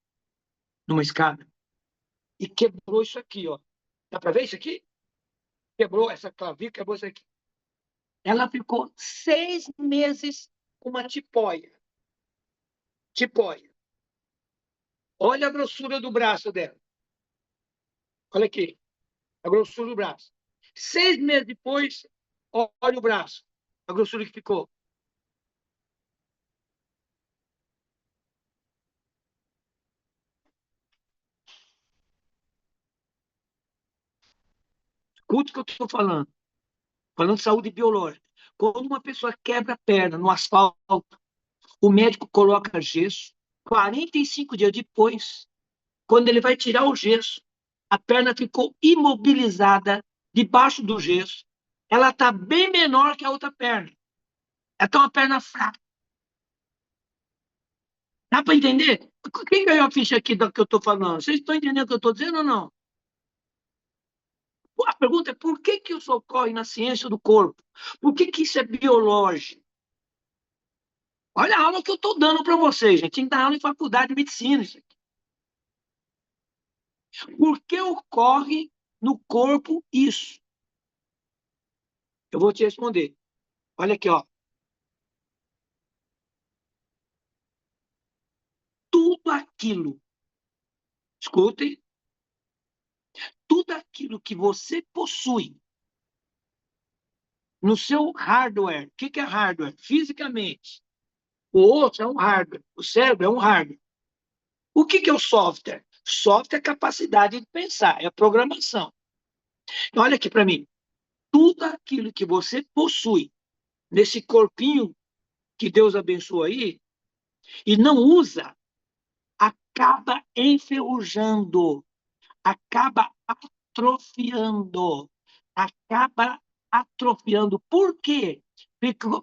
numa escada e quebrou isso aqui, ó. Dá para ver isso aqui? Quebrou essa clavícula, quebrou isso aqui. Ela ficou 6 meses com uma tipóia. Tipóia. Olha a grossura do braço dela. Olha aqui, a grossura do braço. 6 meses depois, olha o braço, a grossura que ficou. Escute o que eu estou falando. Falando de saúde biológica. Quando uma pessoa quebra a perna no asfalto, o médico coloca gesso. 45 dias depois, quando ele vai tirar o gesso, a perna ficou imobilizada debaixo do gesso. Ela está bem menor que a outra perna. Ela está uma perna fraca. Dá para entender? Quem ganhou a ficha aqui do que eu estou falando? Vocês estão entendendo o que eu estou dizendo ou não? A pergunta é por que isso ocorre na ciência do corpo? Por que isso é biológico? Olha a aula que eu estou dando para vocês, gente. Tem que dar aula em faculdade de medicina. Isso aqui. Por que ocorre no corpo isso? Eu vou te responder. Olha aqui, ó. Tudo aquilo, escutem, tudo aquilo que você possui no seu hardware. O que é hardware? Fisicamente. O osso é um hardware. O cérebro é um hardware. O que é o software? Software é a capacidade de pensar, é a programação. Então, olha aqui para mim. Tudo aquilo que você possui nesse corpinho que Deus abençoa aí e não usa, acaba enferrujando, acaba atrofiando, acaba atrofiando. Por quê?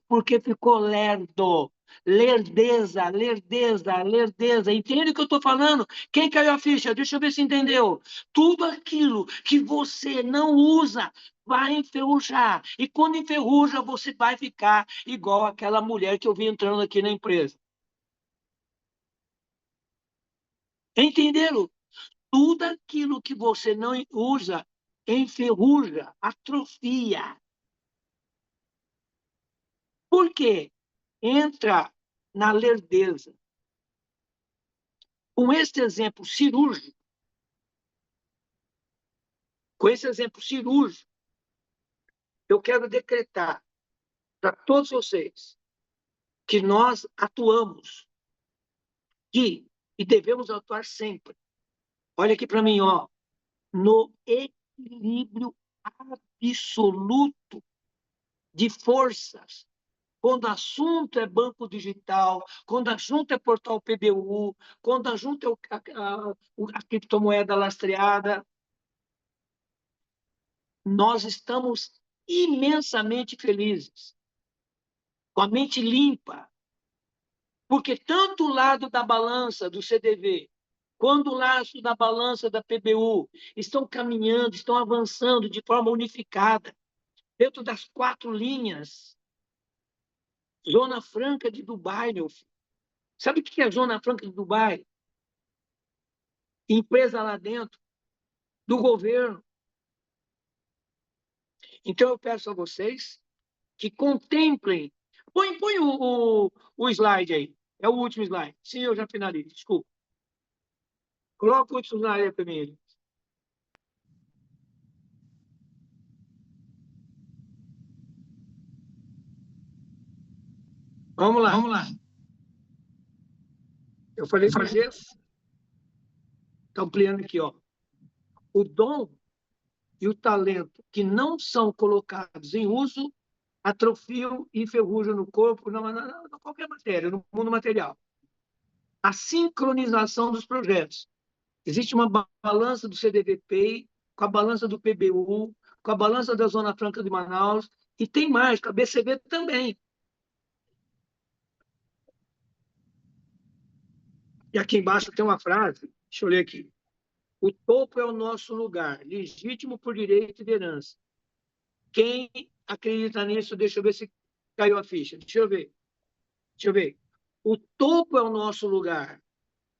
Porque ficou lerdo. Lerdeza, lerdeza, lerdeza. Entende o que eu estou falando? Quem caiu a ficha? Deixa eu ver se entendeu. Tudo aquilo que você não usa vai enferrujar. E quando enferruja, você vai ficar igual aquela mulher que eu vi entrando aqui na empresa. Entenderam? Tudo aquilo que você não usa enferruja, atrofia. Por quê? Entra na lerdeza. Com esse exemplo cirúrgico, eu quero decretar para todos vocês que nós atuamos e devemos atuar sempre. Olha aqui para mim, ó, no equilíbrio absoluto de forças. Quando o assunto é banco digital, quando o assunto é portal PBU, quando o assunto é a criptomoeda lastreada, nós estamos imensamente felizes, com a mente limpa, porque tanto o lado da balança do CDV, quanto o lado da balança da PBU, estão caminhando, estão avançando de forma unificada, dentro das 4 linhas. Zona Franca de Dubai, meu filho. Sabe o que é a Zona Franca de Dubai? Empresa lá dentro, do governo. Então, eu peço a vocês que contemplem. Põe o slide aí. É o último slide. Sim, eu já finalizo. Desculpa. Coloca o último slide aí para mim. Vamos lá. Vamos lá. Eu falei para vocês. Está ampliando aqui, ó. O dom e o talento que não são colocados em uso atrofiam e enferrujam no corpo, na qualquer matéria, no mundo material. A sincronização dos projetos. Existe uma balança do CDVPay, com a balança do PBU, com a balança da Zona Franca de Manaus, e tem mais, com a BCV também. E aqui embaixo tem uma frase Deixa eu ler aqui. O topo é o nosso lugar, legítimo por direito de herança. Quem acredita nisso, deixa eu ver se caiu a ficha. Deixa eu ver. Deixa eu ver. O topo é o nosso lugar.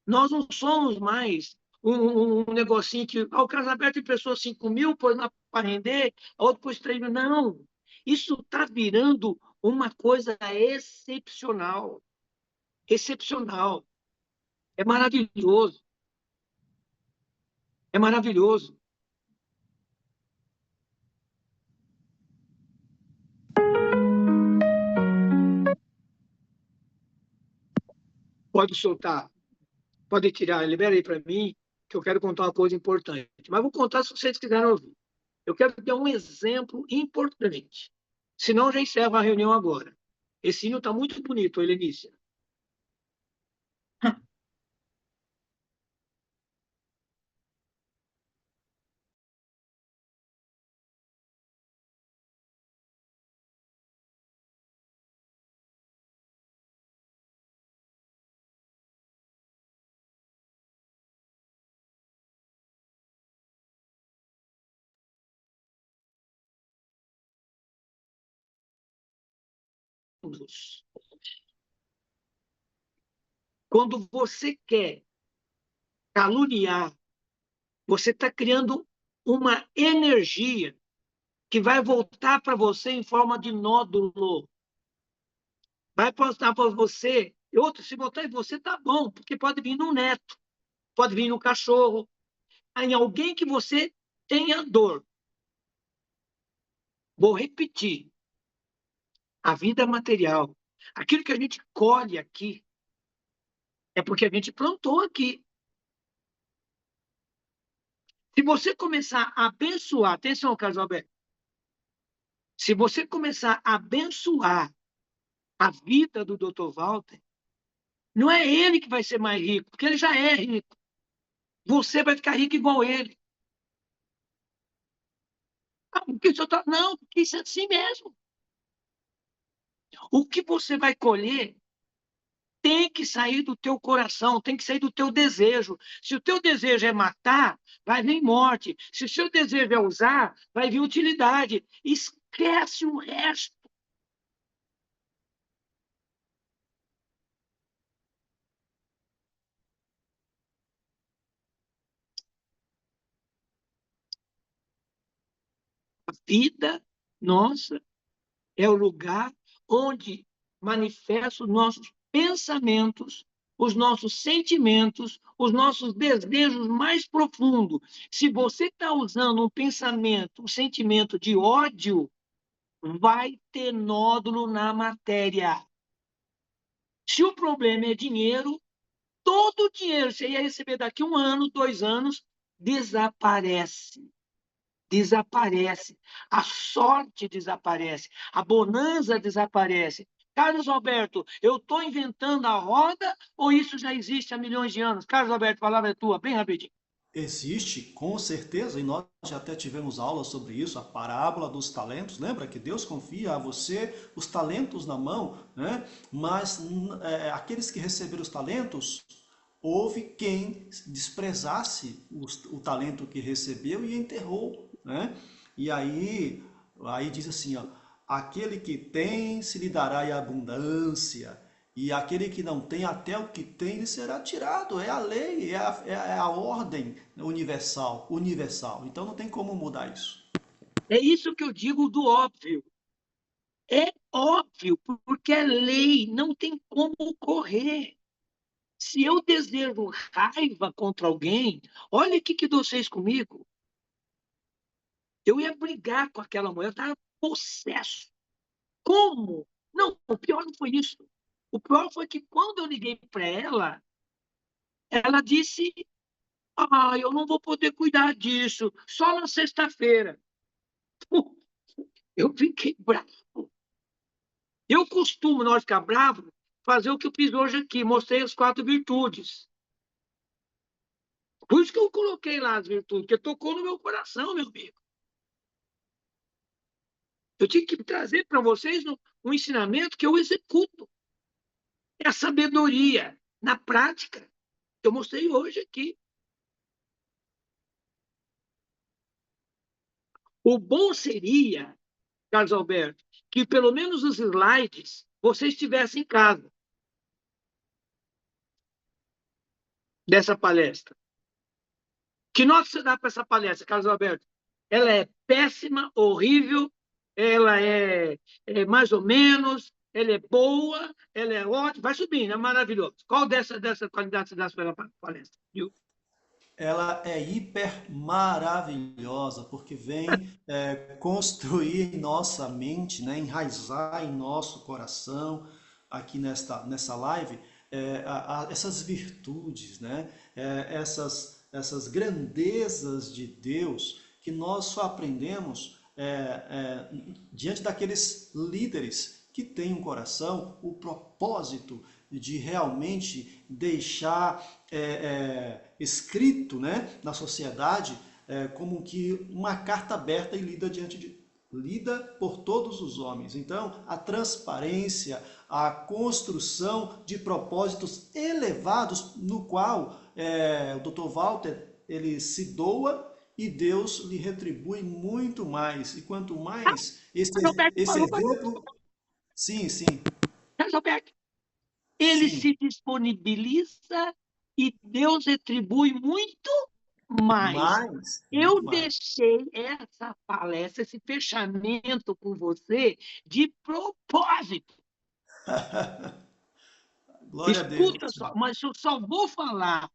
Nós não somos mais um negocinho que o Carlos Alberto emprestou 5 mil, pôs para render, a outro pôs 3 mil. Não. Isso está virando uma coisa excepcional. Excepcional. É maravilhoso. É maravilhoso. Pode soltar, pode tirar, libera aí para mim, que eu quero contar uma coisa importante. Mas vou contar se vocês quiserem ouvir. Eu quero dar um exemplo importante. Senão, já encerro a reunião agora. Esse hino está muito bonito, Helenícia. Quando você quer caluniar, você está criando uma energia que vai voltar para você em forma de nódulo. Vai voltar para você. E outro, se voltar em você, tá bom, porque pode vir no neto, pode vir no cachorro, em alguém que você tenha dor. Vou repetir. A vida material, aquilo que a gente colhe aqui, é porque a gente plantou aqui. Se você começar a abençoar, atenção, Carlos Alberto, se você começar a abençoar a vida do Dr. Walter, não é ele que vai ser mais rico, porque ele já é rico. Você vai ficar rico igual ele. Ah, porque o senhor tá... Não, porque isso é assim mesmo. O que você vai colher tem que sair do teu coração, tem que sair do teu desejo. Se o teu desejo é matar, vai vir morte. Se o seu desejo é usar, vai vir utilidade. Esquece o resto. A vida nossa é o lugar onde manifestam os nossos pensamentos, os nossos sentimentos, os nossos desejos mais profundos. Se você está usando um pensamento, um sentimento de ódio, vai ter nódulo na matéria. Se o problema é dinheiro, todo o dinheiro que você ia receber daqui 1 ano, 2 anos, desaparece. Desaparece. A sorte desaparece. A bonança desaparece. Carlos Alberto, eu estou inventando a roda ou isso já existe há milhões de anos? Carlos Alberto, a palavra é tua, bem rapidinho. Existe, com certeza, e nós já até tivemos aula sobre isso, a parábola dos talentos. Lembra que Deus confia a você os talentos na mão, né? Mas aqueles que receberam os talentos, houve quem desprezasse o talento que recebeu e enterrou, né? E aí diz assim, ó, aquele que tem se lhe dará em abundância, e aquele que não tem, até o que tem, lhe será tirado. É a lei, é a ordem universal, universal. Então não tem como mudar isso. É isso que eu digo do óbvio. É óbvio, porque é lei, não tem como correr. Se eu desejo raiva contra alguém, olha o que Deus fez comigo. Eu ia brigar com aquela mulher, eu estava possesso. Como? Não, o pior não foi isso. O pior foi que quando eu liguei para ela, ela disse: Ah, eu não vou poder cuidar disso, só na sexta-feira. Eu fiquei bravo. Eu costumo, na hora de ficar bravo, fazer o que eu fiz hoje aqui, mostrei as 4 virtudes. Por isso que eu coloquei lá as virtudes, porque tocou no meu coração, meu amigo. Eu tinha que trazer para vocês um ensinamento que eu executo. É a sabedoria na prática. Eu mostrei hoje aqui. O bom seria, Carlos Alberto, que pelo menos os slides você estivesse em casa dessa palestra. Que nota você dá para essa palestra, Carlos Alberto? Ela é péssima, horrível, ela é mais ou menos, ela é boa, ela é ótima, vai subindo, é maravilhoso. Qual dessa qualidade você dá para a palestra? Viu? Ela é hiper maravilhosa, porque vem construir em nossa mente, né, enraizar em nosso coração, aqui nessa live, essas virtudes, né, essas grandezas de Deus que nós só aprendemos diante daqueles líderes que têm um coração, o propósito de realmente deixar escrito, né, na sociedade como que uma carta aberta e lida por todos os homens. Então, a transparência, a construção de propósitos elevados, no qual o Dr. Walter ele se doa e Deus lhe retribui muito mais. E quanto mais Carlos Alberto esse parou. exemplo. Sim, sim, Carlos Alberto, ele sim. se disponibiliza e Deus retribui muito mais. Muito Eu mais. deixei essa palestra, esse fechamento com você de propósito. Glória a Escuta Deus. só, mas eu só vou falar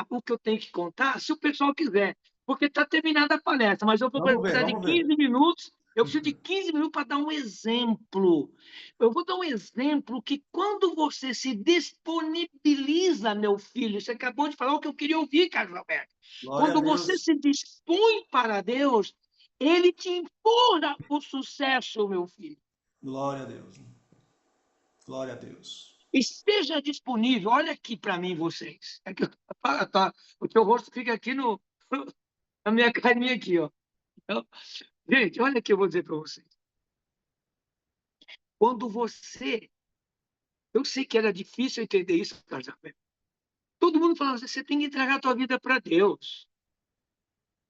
o que eu tenho que contar se o pessoal quiser, porque está terminada a palestra, mas eu vou Vamos ver, precisar de vamos ver. 15 minutos. Eu preciso de 15 minutos para dar um exemplo. Eu vou dar um exemplo que quando você se disponibiliza, meu filho, você acabou de falar o que eu queria ouvir, Carlos Alberto. Glória a Quando você Deus. se dispõe para Deus, ele te empurra o sucesso, meu filho. Glória a Deus. Glória a Deus. Esteja disponível. Olha aqui para mim, vocês. É que o teu rosto fica aqui na minha carinha aqui, ó. Então, gente, olha aqui, eu vou dizer para vocês. Quando você. Eu sei que era difícil entender isso, Carlos Alberto. Todo mundo falava assim, você tem que entregar a tua vida para Deus.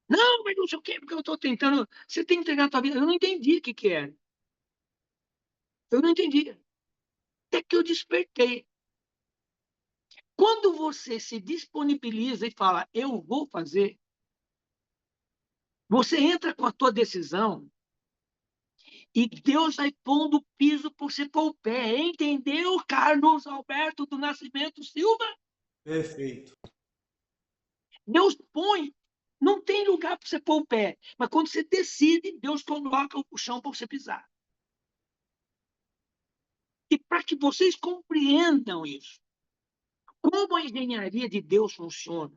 Não, mas não sei o quê, porque eu estou tentando. Você tem que entregar a tua vida. Eu não entendi o que era. Eu não entendi. Até que eu despertei. Quando você se disponibiliza e fala, eu vou fazer, você entra com a tua decisão e Deus vai pondo o piso por você pôr o pé. Entendeu, Carlos Alberto do Nascimento Silva? Perfeito. Deus põe. Não tem lugar para você pôr o pé. Mas quando você decide, Deus coloca o chão para você pisar. E para que vocês compreendam isso, como a engenharia de Deus funciona,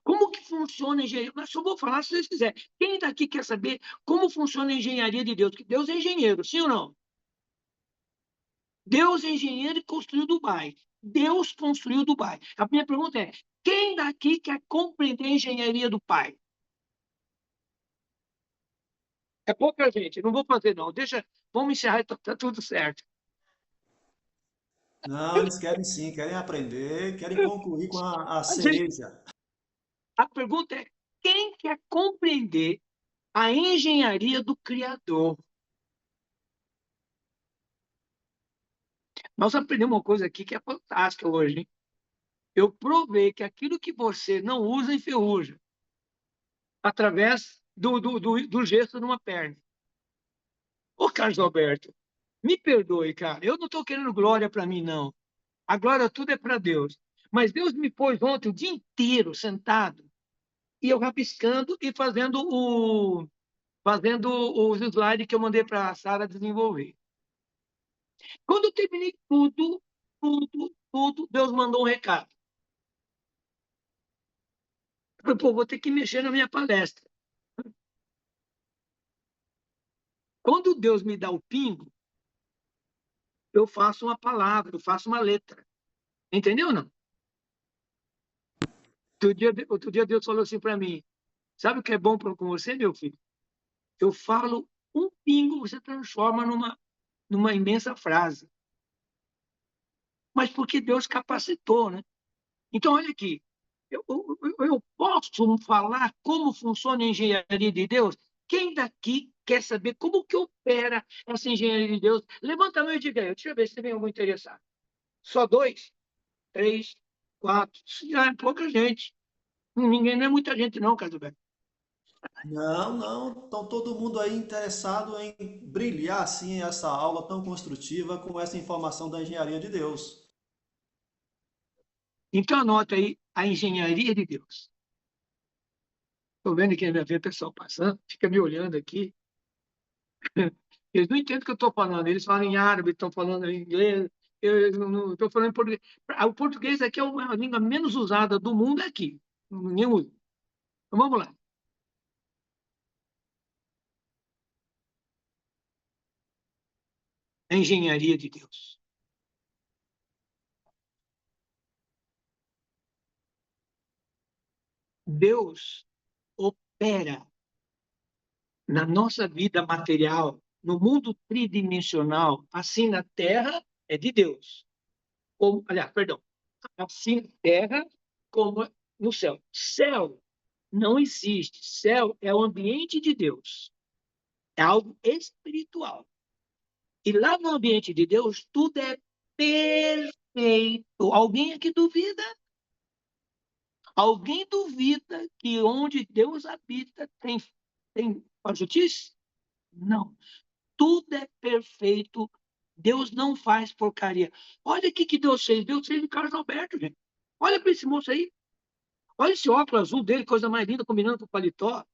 como que funciona a engenharia? Mas só vou falar se vocês quiserem. Quem daqui quer saber como funciona a engenharia de Deus? Porque Deus é engenheiro, sim ou não? Deus é engenheiro e construiu Dubai. Deus construiu Dubai. A minha pergunta é: quem daqui quer compreender a engenharia do Pai? É pouca gente, não vou fazer, não. Deixa, vamos encerrar e tá tudo certo. Não, eles querem sim, querem aprender, querem concluir com a A, gente, cereja. a pergunta é: quem quer compreender a engenharia do Criador? Nós aprendemos uma coisa aqui que é fantástica hoje, hein? Eu provei que aquilo que você não usa enferruja através do gesto numa perna. Ô, Carlos Alberto, me perdoe, cara. Eu não estou querendo glória para mim, não. A glória tudo é para Deus. Mas Deus me pôs ontem o dia inteiro sentado e eu rabiscando e fazendo os slides que eu mandei para a Sara desenvolver. Quando eu terminei tudo, Deus mandou um recado. Eu falei, pô, vou ter que mexer na minha palestra. Quando Deus me dá o pingo, eu faço uma palavra, eu faço uma letra. Entendeu ou não? Outro dia Deus falou assim para mim, sabe o que é bom com você, meu filho? Eu falo um pingo, você transforma numa imensa frase. Mas porque Deus capacitou, né? Então, olha aqui, eu posso falar como funciona a engenharia de Deus? Quem daqui quer saber como que opera essa engenharia de Deus? Levanta a mão e diga aí. Deixa eu ver se tem algum interessado. Só dois? Três? Quatro? Já é pouca gente. Ninguém, não é muita gente não, Casalberto. Não, não. Então todo mundo aí interessado em brilhar assim essa aula tão construtiva com essa informação da engenharia de Deus. Então anota aí a engenharia de Deus. Estou vendo que ainda vê o pessoal passando, fica me olhando aqui. Eles não entendem o que eu estou falando. Eles falam em árabe, estão falando em inglês. Eu não estou falando em português. O português aqui é a língua menos usada do mundo aqui. Ninguém usa. Então vamos lá. A engenharia de Deus. Deus opera na nossa vida material, no mundo tridimensional, assim na Terra é de Deus. Como, aliás, perdão, assim na Terra como no céu. Céu não existe. Céu é o ambiente de Deus. É algo espiritual. E lá no ambiente de Deus, tudo é perfeito. Alguém aqui duvida? Alguém duvida que onde Deus habita tem justiça? Não. Tudo é perfeito. Deus não faz porcaria. Olha o que Deus fez. Deus fez o Carlos Alberto, gente. Olha para esse moço aí. Olha esse óculos azul dele, coisa mais linda, combinando com o paletó.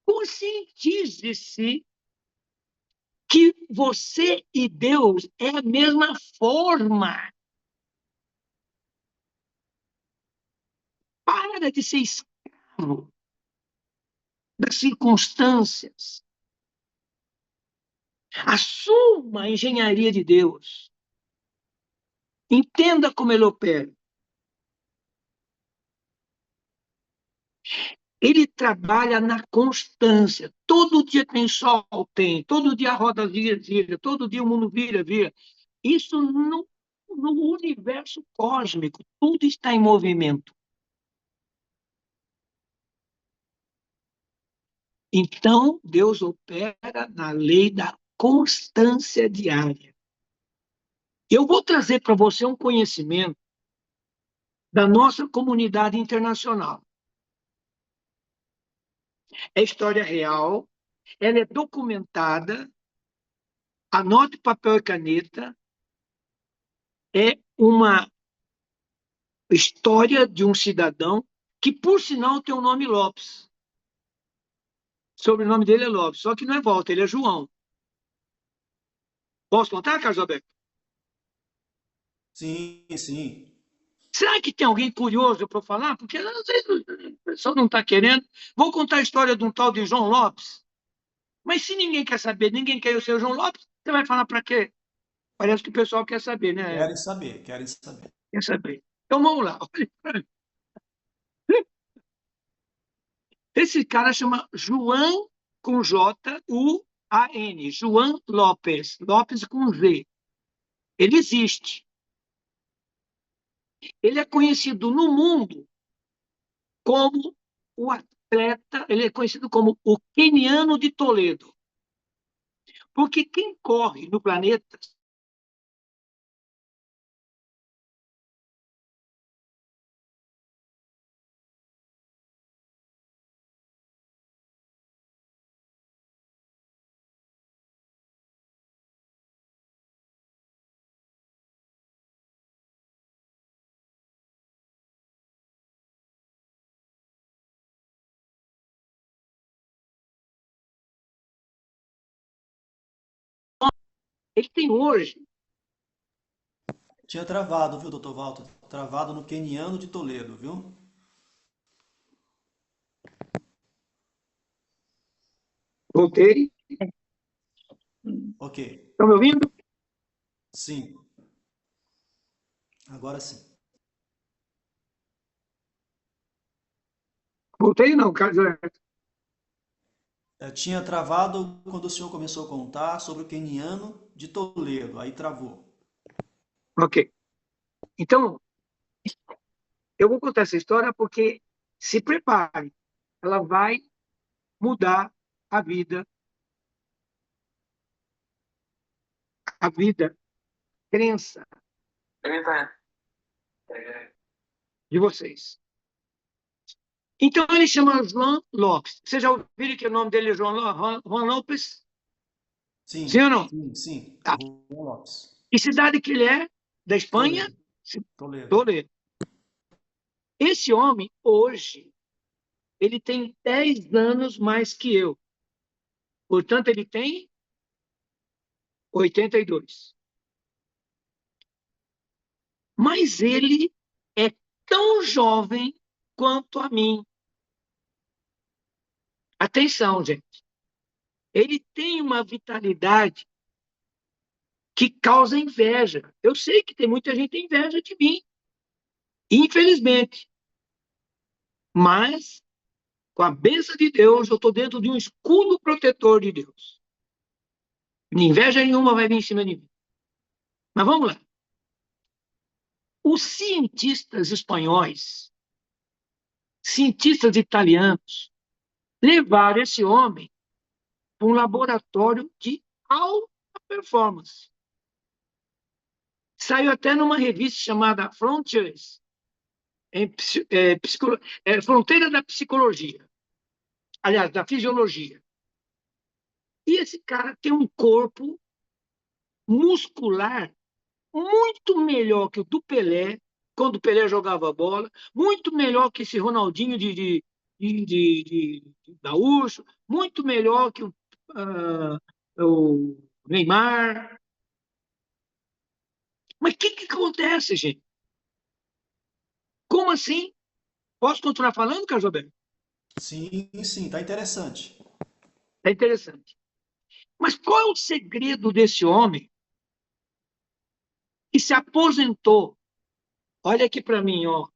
Conscientize-se que você e Deus é a mesma forma. Para de ser escravo das circunstâncias. Assuma a engenharia de Deus. Entenda como ele opera. Ele trabalha na constância. Todo dia tem sol, tem. Todo dia a roda gira, gira. Todo dia o mundo vira, vira. Isso no universo cósmico. Tudo está em movimento. Então, Deus opera na lei da constância diária. Eu vou trazer para você um conhecimento da nossa comunidade internacional. É história real, ela é documentada, anote papel e caneta, é uma história de um cidadão que, por sinal, tem o nome Lopes. O sobrenome dele é Lopes, só que não é Walter, ele é João. Posso contar, Carlos Alberto? Sim, sim. Será que tem alguém curioso para falar? Porque às vezes o pessoal não está querendo. Vou contar a história de um tal de João Lopes. Mas se ninguém quer saber, ninguém quer o seu João Lopes, você vai falar para quê? Parece que o pessoal quer saber, né? Querem saber, querem saber. Quer saber. Então vamos lá. Esse cara chama João com J-U-A-N, João Lopes, Lopes com Z. Ele existe. Ele é conhecido no mundo como o atleta, ele é conhecido como o queniano de Toledo. Porque quem corre no planeta ele tem hoje, Tinha travado, viu, doutor Walter? Travado no Queniano de Toledo, viu? voltei, Ok. estão me ouvindo? Sim. Agora sim. Voltei não, Carlos. Tinha travado quando o senhor começou a contar sobre o queniano de Toledo, aí travou. Ok. Então, eu vou contar essa história porque se prepare, ela vai mudar a vida, crença de vocês. Então, ele chama João Lopes. Vocês já ouviram que o nome dele é João Lopes? Sim ou Sim, não? sim, sim. Tá. Juan Lopes. E cidade que ele é? Da Espanha? Toledo. Toledo. Toledo. Esse homem, hoje, ele tem 10 anos mais que eu. Portanto, ele tem 82. Mas ele é tão jovem quanto a mim. Atenção, gente. Ele tem uma vitalidade que causa inveja. Eu sei que tem muita gente que tem inveja de mim, infelizmente. Mas, com a bênção de Deus, eu estou dentro de um escudo protetor de Deus. Inveja nenhuma vai vir em cima de mim. Mas vamos lá. Os cientistas espanhóis, cientistas italianos, levaram esse homem para um laboratório de alta performance. Saiu até numa revista chamada Frontiers, Fronteira da Psicologia, aliás, da Fisiologia. E esse cara tem um corpo muscular muito melhor que o do Pelé, quando o Pelé jogava bola, muito melhor que esse Ronaldinho de Gaúcho, muito melhor que o Neymar. Mas o que acontece, gente? Como assim? Posso continuar falando, Carlos Alberto? Sim, sim, tá interessante. É interessante. Mas qual é o segredo desse homem que se aposentou? Olha aqui para mim, ó.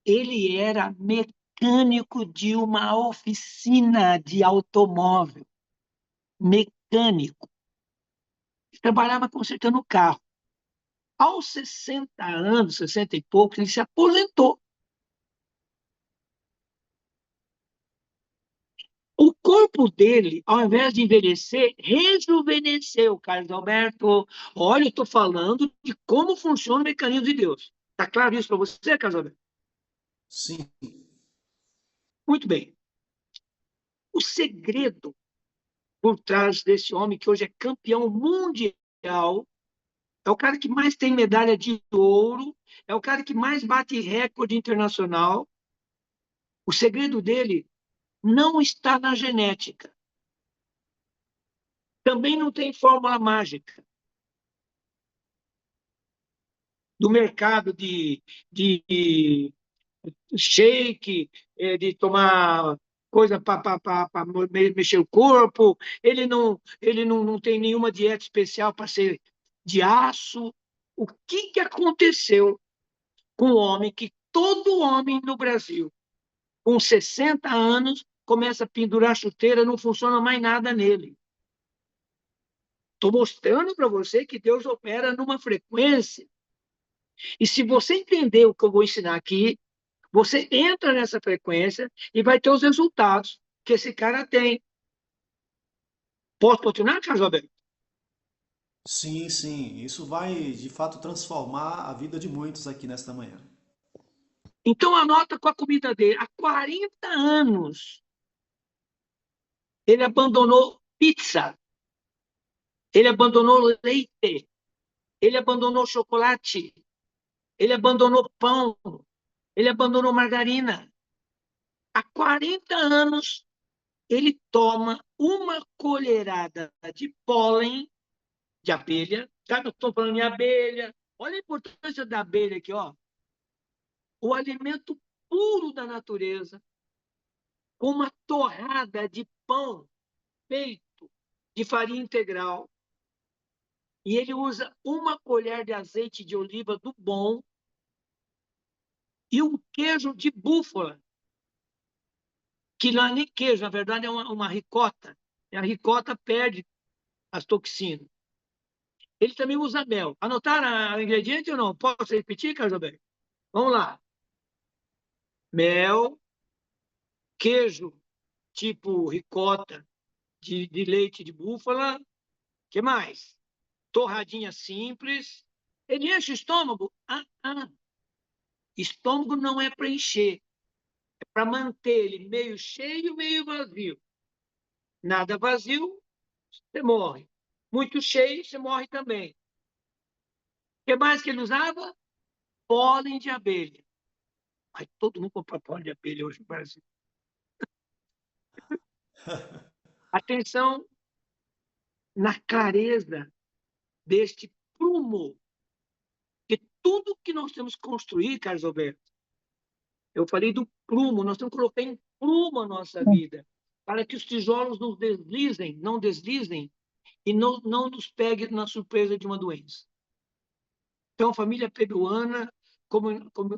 Ele era mecânico de uma oficina de automóvel. Mecânico. Ele trabalhava consertando carro. Aos 60 anos, 60 e poucos, ele se aposentou. O corpo dele, ao invés de envelhecer, rejuvenesceu, Carlos Alberto. Olha, eu estou falando de como funciona o mecanismo de Deus. Está claro isso para você, Carlos Alberto? Sim. Muito bem. O segredo por trás desse homem que hoje é campeão mundial, é o cara que mais tem medalha de ouro, é o cara que mais bate recorde internacional. O segredo dele não está na genética. Também não tem fórmula mágica do mercado de shake, de tomar coisa para mexer o corpo. Ele não tem nenhuma dieta especial para ser de aço. O que aconteceu com o homem que todo homem no Brasil, com 60 anos, começa a pendurar chuteira, não funciona mais nada nele? Estou mostrando para você que Deus opera numa frequência. E se você entender o que eu vou ensinar aqui, você entra nessa frequência e vai ter os resultados que esse cara tem. Posso continuar, Carlos Alberto? Sim, sim. Isso vai, de fato, transformar a vida de muitos aqui nesta manhã. Então, anota com a comida dele. Há 40 anos, ele abandonou pizza, ele abandonou leite, ele abandonou chocolate, ele abandonou pão, ele abandonou margarina. Há 40 anos, ele toma uma colherada de pólen de abelha. Sabe, eu estou falando de abelha. Olha a importância da abelha aqui, ó. O alimento puro da natureza, com uma torrada de pão feito de farinha integral. E ele usa uma colher de azeite de oliva do bom e um queijo de búfala. que não é nem queijo, na verdade é uma ricota. E a ricota perde as toxinas. Ele também usa mel. Anotaram o ingrediente ou não? Posso repetir, Carlos Alberto? Vamos lá. Mel, queijo tipo ricota de leite de búfala. Que mais? Torradinha simples. Ele enche o estômago? Estômago não é para encher, é para manter ele meio cheio, meio vazio. Nada vazio, você morre. Muito cheio, você morre também. O que mais que ele usava? Pólen de abelha. Ai, todo mundo compra pólen de abelha hoje no Brasil. Atenção na clareza deste prumo, que tudo que nós temos que construir, Carlos Alberto, eu falei do prumo, nós temos que colocar em prumo a nossa vida, para que os tijolos não deslizem e não nos peguem na surpresa de uma doença. Então, família peruana,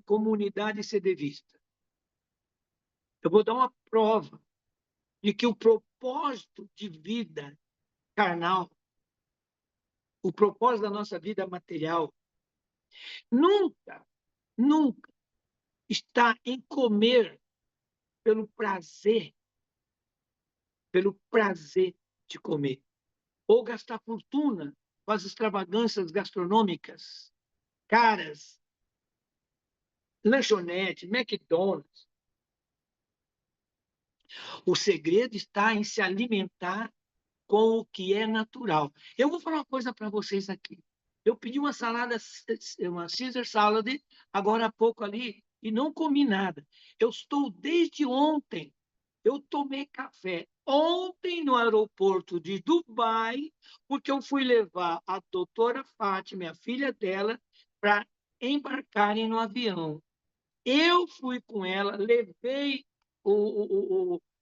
comunidade sedevista. Eu vou dar uma prova de que o propósito de vida carnal, o propósito da nossa vida material, nunca, nunca está em comer pelo prazer de comer, ou gastar fortuna com as extravagâncias gastronômicas caras, lanchonete, McDonald's. O segredo está em se alimentar com o que é natural. Eu vou falar uma coisa para vocês aqui. Eu pedi uma salada, uma Caesar salad, agora há pouco ali, e não comi nada. Eu estou desde ontem. Eu tomei café ontem no aeroporto de Dubai, porque eu fui levar a doutora Fátima, a filha dela, para embarcarem no avião. Eu fui com ela, levei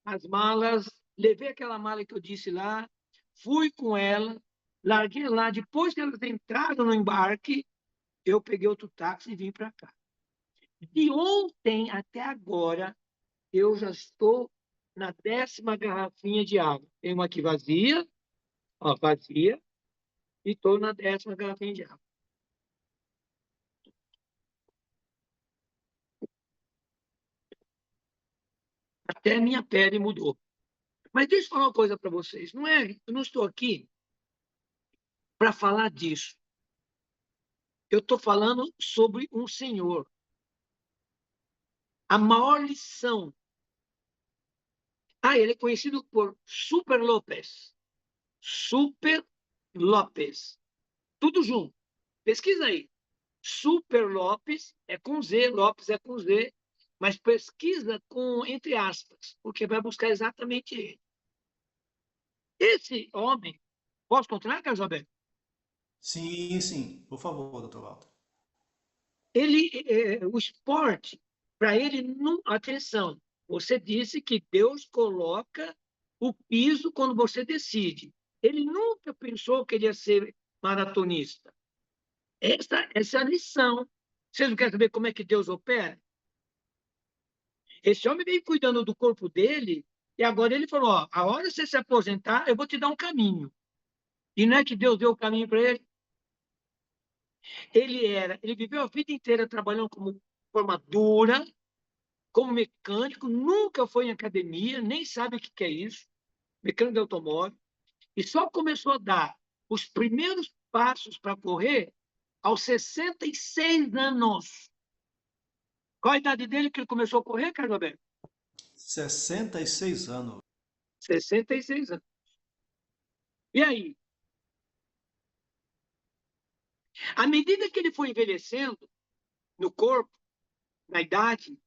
as malas, levei aquela mala que eu disse lá, fui com ela, larguei lá. Depois que elas entraram no embarque, eu peguei outro táxi e vim para cá. De ontem até agora, eu já estou na 10ª garrafinha de água. Tem uma aqui vazia, ó, vazia, e estou na 10ª garrafinha de água. Até a minha pele mudou. Mas deixa eu falar uma coisa para vocês. Eu não estou aqui para falar disso. Eu estou falando sobre um senhor. A maior lição. Ele é conhecido por Super Lopes. Super Lopes. Tudo junto. Pesquisa aí. Super Lopes é com Z, Lopes é com Z, mas pesquisa com entre aspas, porque vai buscar exatamente ele. Esse homem, posso continuar, Carlos Alberto? Sim, sim. Por favor, doutor Walter. O esporte, para ele, não, atenção, você disse que Deus coloca o piso quando você decide. Ele nunca pensou que ele ia ser maratonista. Essa é a lição. Vocês não querem saber como é que Deus opera? Esse homem vem cuidando do corpo dele e agora ele falou, ó, a hora de você se aposentar, eu vou te dar um caminho. E não é que Deus deu o caminho para ele? Ele viveu a vida inteira trabalhando como formadura, como mecânico, nunca foi em academia, nem sabe o que é isso, mecânico de automóvel, e só começou a dar os primeiros passos para correr aos 66 anos. Qual a idade dele que ele começou a correr, Carlos Alberto? 66 anos. 66 anos. E aí? À medida que ele foi envelhecendo no corpo, na idade,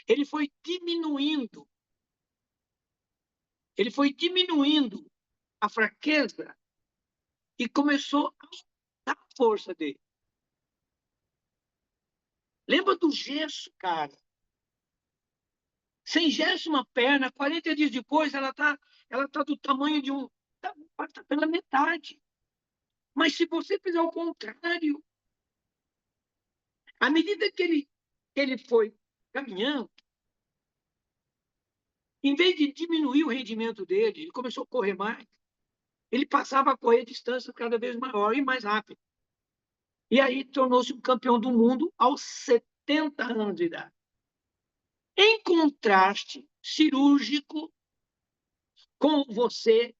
ele foi diminuindo a fraqueza e começou a dar a força dele. Lembra do gesso, cara? Sem gesso uma perna, 40 dias depois ela tá do tamanho de tá pela metade. Mas se você fizer o contrário, à medida que ele foi caminhando, Em vez de diminuir o rendimento dele, ele começou a correr mais. Ele passava a correr distâncias cada vez maior e mais rápido. E aí tornou-se um campeão do mundo aos 70 anos de idade. Em contraste cirúrgico com você,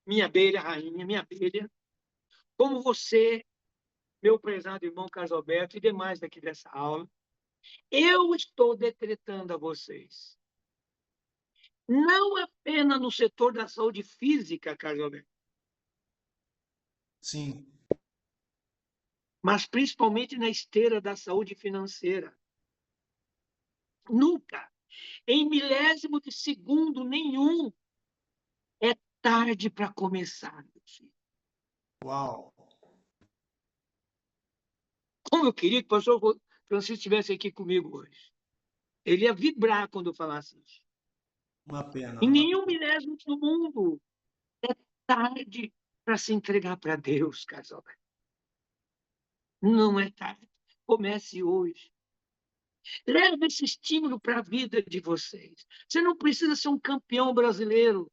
minha abelha, rainha, minha abelha, como você, meu prezado irmão Carlos Alberto e demais daqui dessa aula, eu estou decretando a vocês, não apenas no setor da saúde física, Carlos Alberto, Sim, mas principalmente na esteira da saúde financeira. Nunca, em milésimo de segundo nenhum, é tarde para começar, meu filho. uau, Como eu queria que o pastor Francisco estivesse aqui comigo hoje. Ele ia vibrar quando eu falasse isso. uma pena, Em uma nenhum milésimo do mundo é tarde para se entregar para Deus, casal. Não é tarde. Comece hoje. Leve esse estímulo para a vida de vocês. Você não precisa ser um campeão brasileiro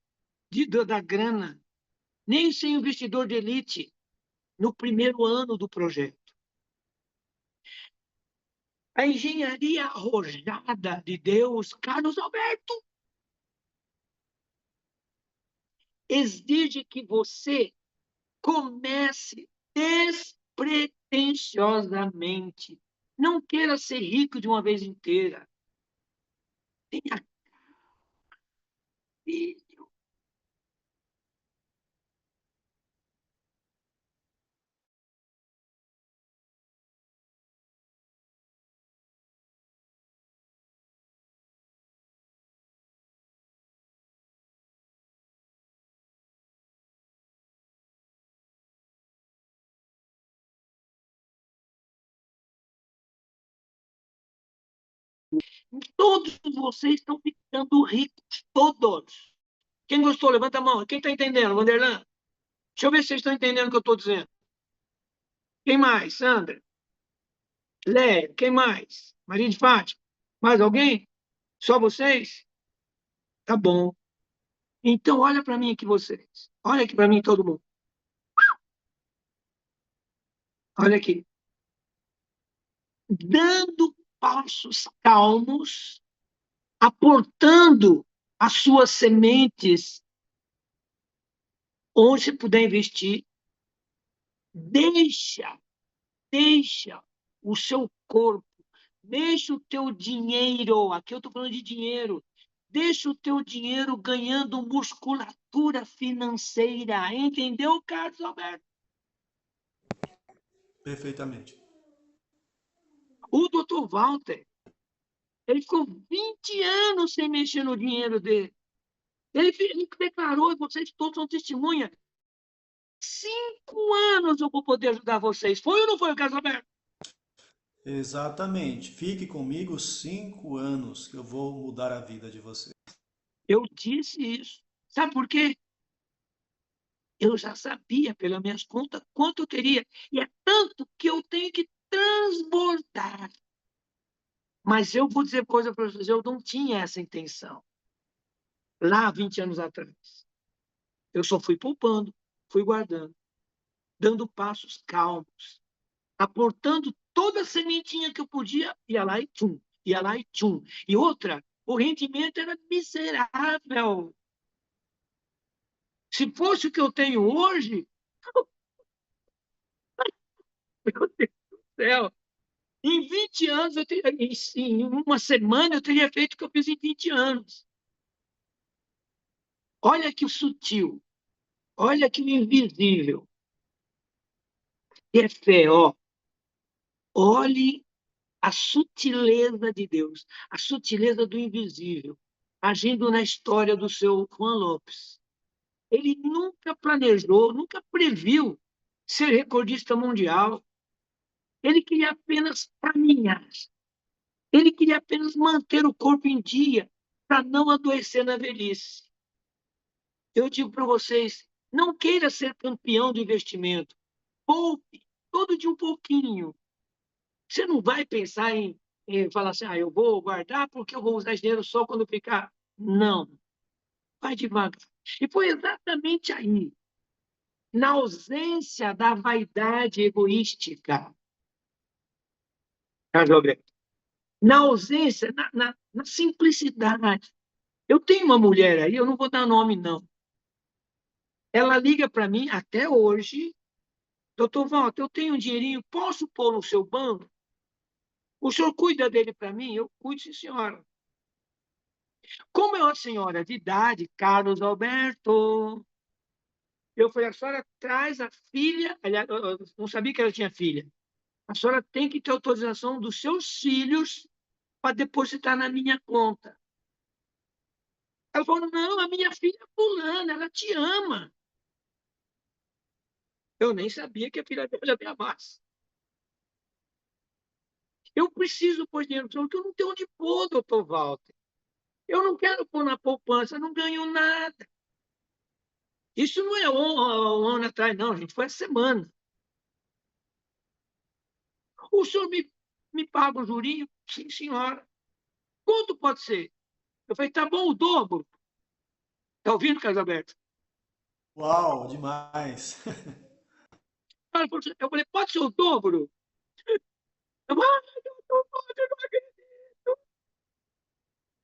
da grana, nem ser investidor de elite no primeiro ano do projeto. A engenharia arrojada de Deus, Carlos Alberto, exige que você comece despretensiosamente. Não queira ser rico de uma vez inteira. Tenha filho. Todos vocês estão ficando ricos, todos. Quem gostou, levanta a mão. Quem está entendendo, Vanderlan? Deixa eu ver se vocês estão entendendo o que eu estou dizendo. Quem mais? Sandra? Léa? Quem mais? Maria de Fátima? Mais alguém? Só vocês? Tá bom. Então, olha para mim aqui, vocês. Olha aqui para mim, todo mundo. Olha aqui. Dando passos calmos, aportando as suas sementes onde você puder investir, deixa o seu corpo, deixa o teu dinheiro, aqui eu estou falando de dinheiro, deixa o teu dinheiro ganhando musculatura financeira, entendeu, Carlos Alberto? perfeitamente. O Dr. Walter, ele ficou 20 anos sem mexer no dinheiro dele. Ele declarou, e vocês todos são testemunha, 5 anos eu vou poder ajudar vocês. Foi ou não foi, Carlos Alberto? Exatamente. Fique comigo 5 anos que eu vou mudar a vida de você. Eu disse isso. Sabe por quê? Eu já sabia, pelas minhas contas, quanto eu teria. E é tanto que eu tenho que transbordar. Mas eu vou dizer coisa para vocês, eu não tinha essa intenção. Lá, 20 anos atrás. Eu só fui poupando, fui guardando, dando passos calmos, aportando toda a sementinha que eu podia, ia lá e tchum, ia lá e tchum. E outra, o rendimento era miserável. Se fosse o que eu tenho hoje, meu Deus do céu, em 20 anos, eu teria, em uma semana, eu teria feito o que eu fiz em 20 anos. Olha que o sutil, olha que o invisível. É fé, ó. Olhe a sutileza de Deus, a sutileza do invisível, agindo na história do seu Juan Lopes. Ele nunca planejou, nunca previu ser recordista mundial. Ele queria apenas caminhar. Ele queria apenas manter o corpo em dia para não adoecer na velhice. Eu digo para vocês, não queira ser campeão do investimento. Poupe, todo dia um pouquinho. Você não vai pensar em falar assim, eu vou guardar porque eu vou usar esse dinheiro só quando ficar Não, vai devagar. E foi exatamente aí, na ausência da vaidade egoística, Carlos Alberto, na ausência, na simplicidade. Eu tenho uma mulher aí, eu não vou dar nome, não. Ela liga para mim até hoje, doutor Walter, eu tenho um dinheirinho, posso pôr no seu banco? O senhor cuida dele para mim? Eu cuido, sim, senhora. Como é uma senhora de idade, Carlos Alberto, eu falei, a senhora traz a filha, aliás, eu não sabia que ela tinha filha. A senhora tem que ter autorização dos seus filhos para depositar na minha conta. Ela falou, não, a minha filha é fulana, ela te ama. Eu nem sabia que a filha dela já me amasse. Eu preciso pôr dinheiro, porque eu não tenho onde pôr, doutor Walter. Eu não quero pôr na poupança, eu não ganho nada. Isso não é um ano atrás, não, gente, foi a semana. O senhor me paga o jurinho? Sim, senhora. Quanto pode ser? Eu falei, tá bom, o dobro. Tá ouvindo, Carlos Alberto? Uau, demais. Eu falei, pode ser o dobro? Eu falei, doutor Walter, eu não acredito.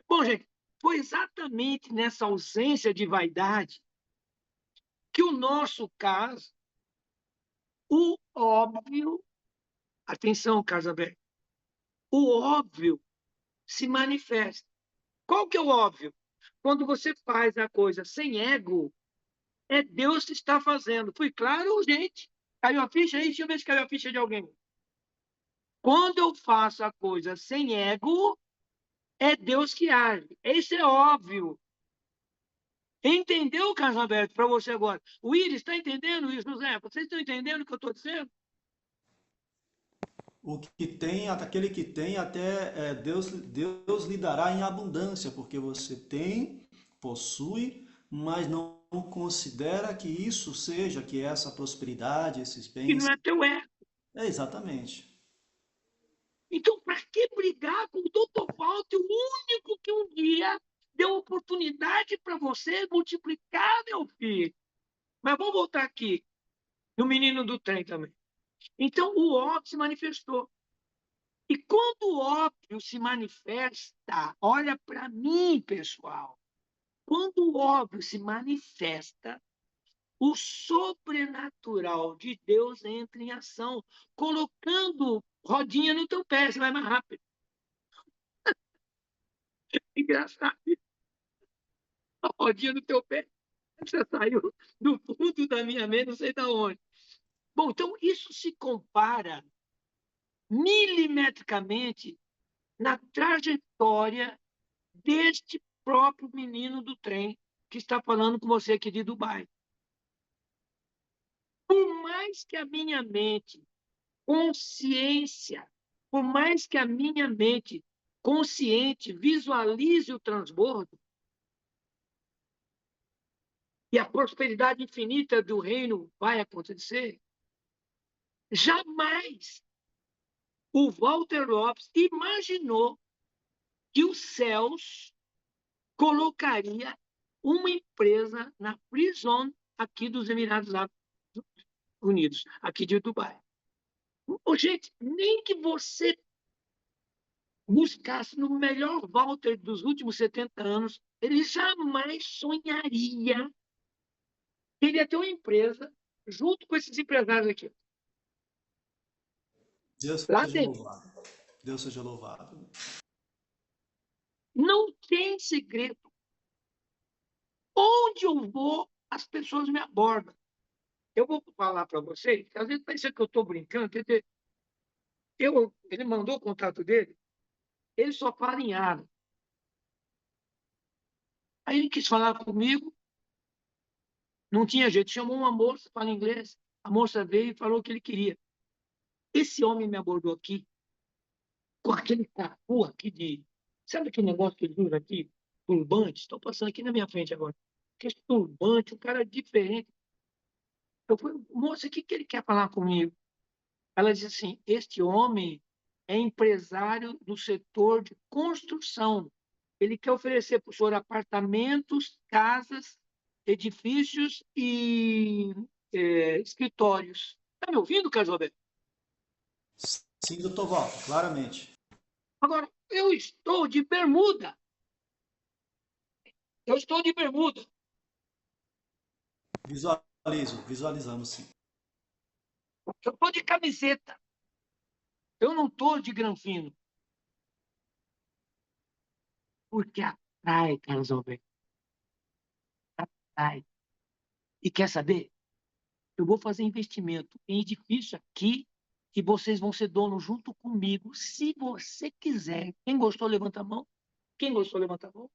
Bom, gente, foi exatamente nessa ausência de vaidade que o nosso caso, o óbvio, atenção, Carlos Alberto, o óbvio se manifesta. Qual que é o óbvio? Quando você faz a coisa sem ego, é Deus que está fazendo. Fui claro, gente? Caiu a ficha aí? Deixa eu ver se caiu a ficha de alguém. Quando eu faço a coisa sem ego, é Deus que age. Isso é óbvio. Entendeu, Carlos Alberto, para você agora? O Iris está entendendo isso, José? Vocês estão entendendo o que eu estou dizendo? O que tem, aquele que tem, até Deus lhe dará em abundância, porque você tem, possui, mas não considera que isso seja, que essa prosperidade, esses Que não bens. é teu ego. É exatamente. Então, para que brigar com o Dr. Walter, o único que um dia deu oportunidade para você multiplicar, meu filho? Mas vamos voltar aqui, no menino do trem também. Então, o óbvio se manifestou. E quando o óbvio se manifesta, olha para mim, pessoal, quando o óbvio se manifesta, o sobrenatural de Deus entra em ação, colocando rodinha no teu pé, você vai mais rápido. Engraçado, a rodinha no teu pé, você saiu do fundo da minha mente, não sei de onde. Bom, então isso se compara milimetricamente na trajetória deste próprio menino do trem que está falando com você aqui de Dubai. Por mais que a minha mente, consciência, por mais que a minha mente consciente visualize o transbordo e a prosperidade infinita do reino vai acontecer, jamais o Walter Lopes imaginou que os céus colocaria uma empresa na Free Zone aqui dos Emirados Árabes Unidos, aqui de Dubai. Ô, gente, nem que você buscasse no melhor Walter dos últimos 70 anos, ele jamais sonharia que ele ia ter uma empresa junto com esses empresários aqui, Deus lá seja dentro. louvado. Deus seja louvado. Não tem segredo. Onde eu vou, as pessoas me abordam. Eu vou falar para vocês, às vezes parece que eu estou brincando, quer dizer, ele mandou o contato dele, ele só fala em árabe. Aí ele quis falar comigo, não tinha jeito, chamou uma moça, fala inglês, a moça veio e falou o que ele queria. Esse homem me abordou aqui, com aquele tapu aqui de... Sabe aquele negócio que ele usa aqui? Turbante? Estão passando aqui na minha frente agora. Aquele turbante, um cara diferente. Eu falei, moça, o que ele quer falar comigo? Ela disse assim, este homem é empresário do setor de construção. Ele quer oferecer para o senhor apartamentos, casas, edifícios e escritórios. Está me ouvindo, Carlos Alberto? Sim, doutor Walter, claramente. Agora, eu estou de bermuda. Eu estou de bermuda. Visualizamos sim. Eu estou de camiseta. Eu não estou de granfino. Porque atrai, Carlos Alberto. Atrai. E quer saber? Eu vou fazer investimento em edifício aqui e vocês vão ser donos junto comigo, se você quiser. Quem gostou, levanta a mão. Quem gostou, levanta a mão.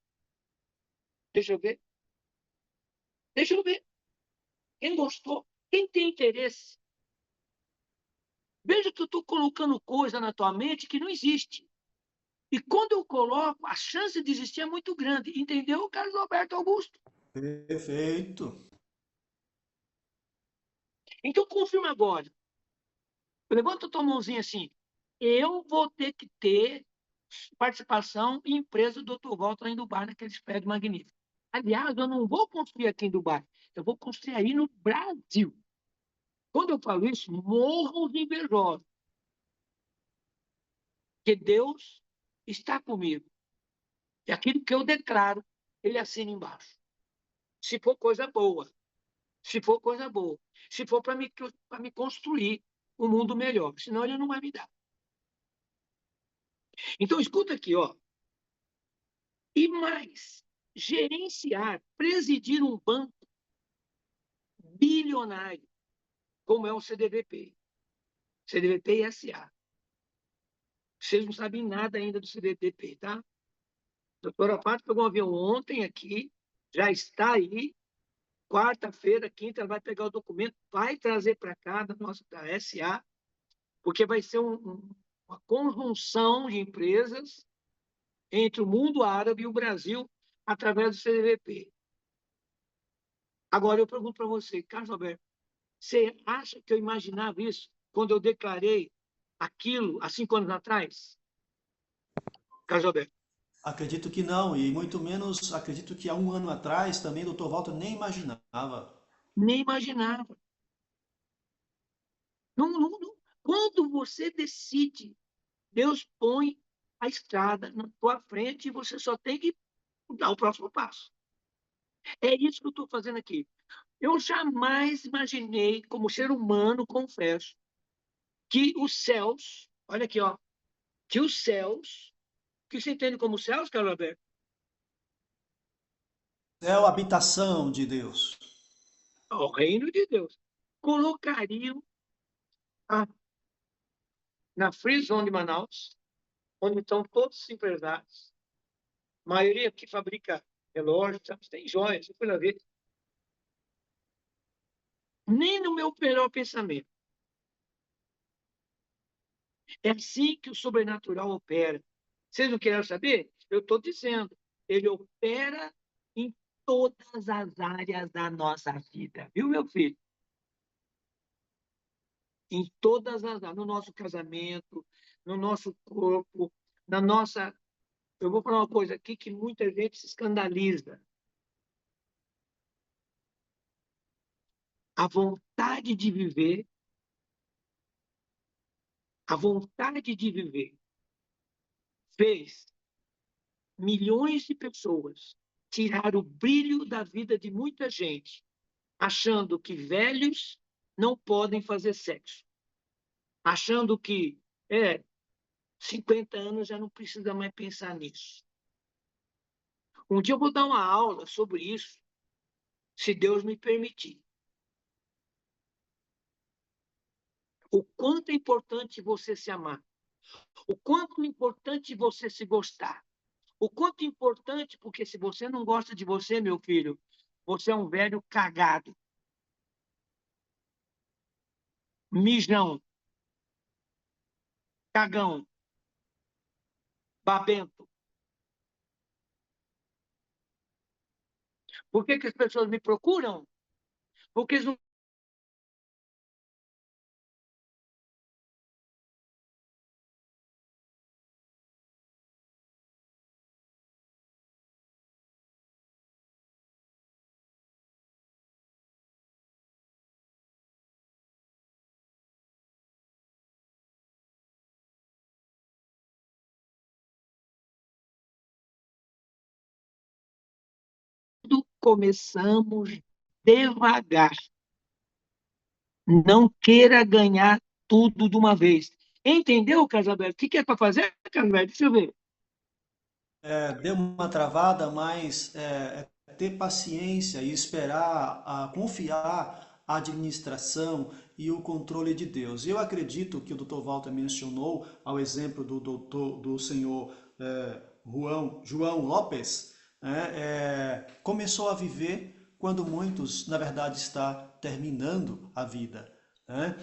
Deixa eu ver. Deixa eu ver. Quem gostou? Quem tem interesse? Veja que eu estou colocando coisa na tua mente que não existe. E quando eu coloco, a chance de existir é muito grande. Entendeu, Carlos Alberto Augusto? Perfeito. Então, confirma agora. Levanta a tua mãozinha assim. Eu vou ter que ter participação em empresa do Dr. Walter lá em Dubai, naqueles prédios magníficos. Aliás, eu não vou construir aqui em Dubai. Eu vou construir aí no Brasil. Quando eu falo isso, morram os invejosos. Porque Deus está comigo. E aquilo que eu declaro, ele assina embaixo. Se for coisa boa. Se for coisa boa. Se for para me construir um mundo melhor. Senão ele não vai me dar. Então, escuta aqui, ó. E mais, gerenciar, presidir um banco bilionário, como é o CDVP. CDVP e SA. Vocês não sabem nada ainda do CDVP, tá? A doutora Paty pegou um avião ontem aqui, já está aí. Quarta-feira, quinta, ela vai pegar o documento, vai trazer para cá da SA, porque vai ser uma conjunção de empresas entre o mundo árabe e o Brasil através do CDVP. Agora, eu pergunto para você, Carlos Alberto, você acha que eu imaginava isso quando eu declarei aquilo há 5 anos atrás? Carlos Alberto, Acredito que não, e muito menos acredito que há um ano atrás também o doutor Walter nem imaginava. nem imaginava. Não, não, não. Quando você decide, Deus põe a estrada na tua frente e você só tem que dar o próximo passo. É isso que eu estou fazendo aqui. Eu jamais imaginei, como ser humano, confesso, que os céus, olha aqui, ó, que os céus, que você entende como céus, Carlos Alberto? É a habitação de Deus. O reino de Deus, colocariam na Free Zone de Manaus, onde estão todos os empresários, a maioria que fabrica relógios, tem joias, eu fui lá ver. Nem no meu melhor pensamento. É assim que o sobrenatural opera. Vocês não querem saber? Eu estou dizendo. Ele opera em todas as áreas da nossa vida. Viu, meu filho? Em todas as áreas. No nosso casamento, no nosso corpo, na nossa. Eu vou falar uma coisa aqui que muita gente se escandaliza. A vontade de viver, a vontade de viver fez milhões de pessoas tirar o brilho da vida de muita gente, achando que velhos não podem fazer sexo, achando que 50 anos já não precisa mais pensar nisso. Um dia eu vou dar uma aula sobre isso, se Deus me permitir. O quanto é importante você se amar, o quanto é importante você se gostar, o quanto é importante, porque se você não gosta de você, meu filho, você é um velho cagado, mijão, cagão, babento. Por que as pessoas me procuram? Porque eles não começamos devagar. Não queira ganhar tudo de uma vez. Entendeu, Carlos Alberto? O que é para fazer, Carlos Alberto? Deixa eu ver. Deu uma travada, mas ter paciência e esperar, confiar a administração e o controle de Deus. Eu acredito que o Dr. Walter mencionou, ao exemplo do senhor João Lopes, começou a viver quando muitos, na verdade, está terminando a vida. Né?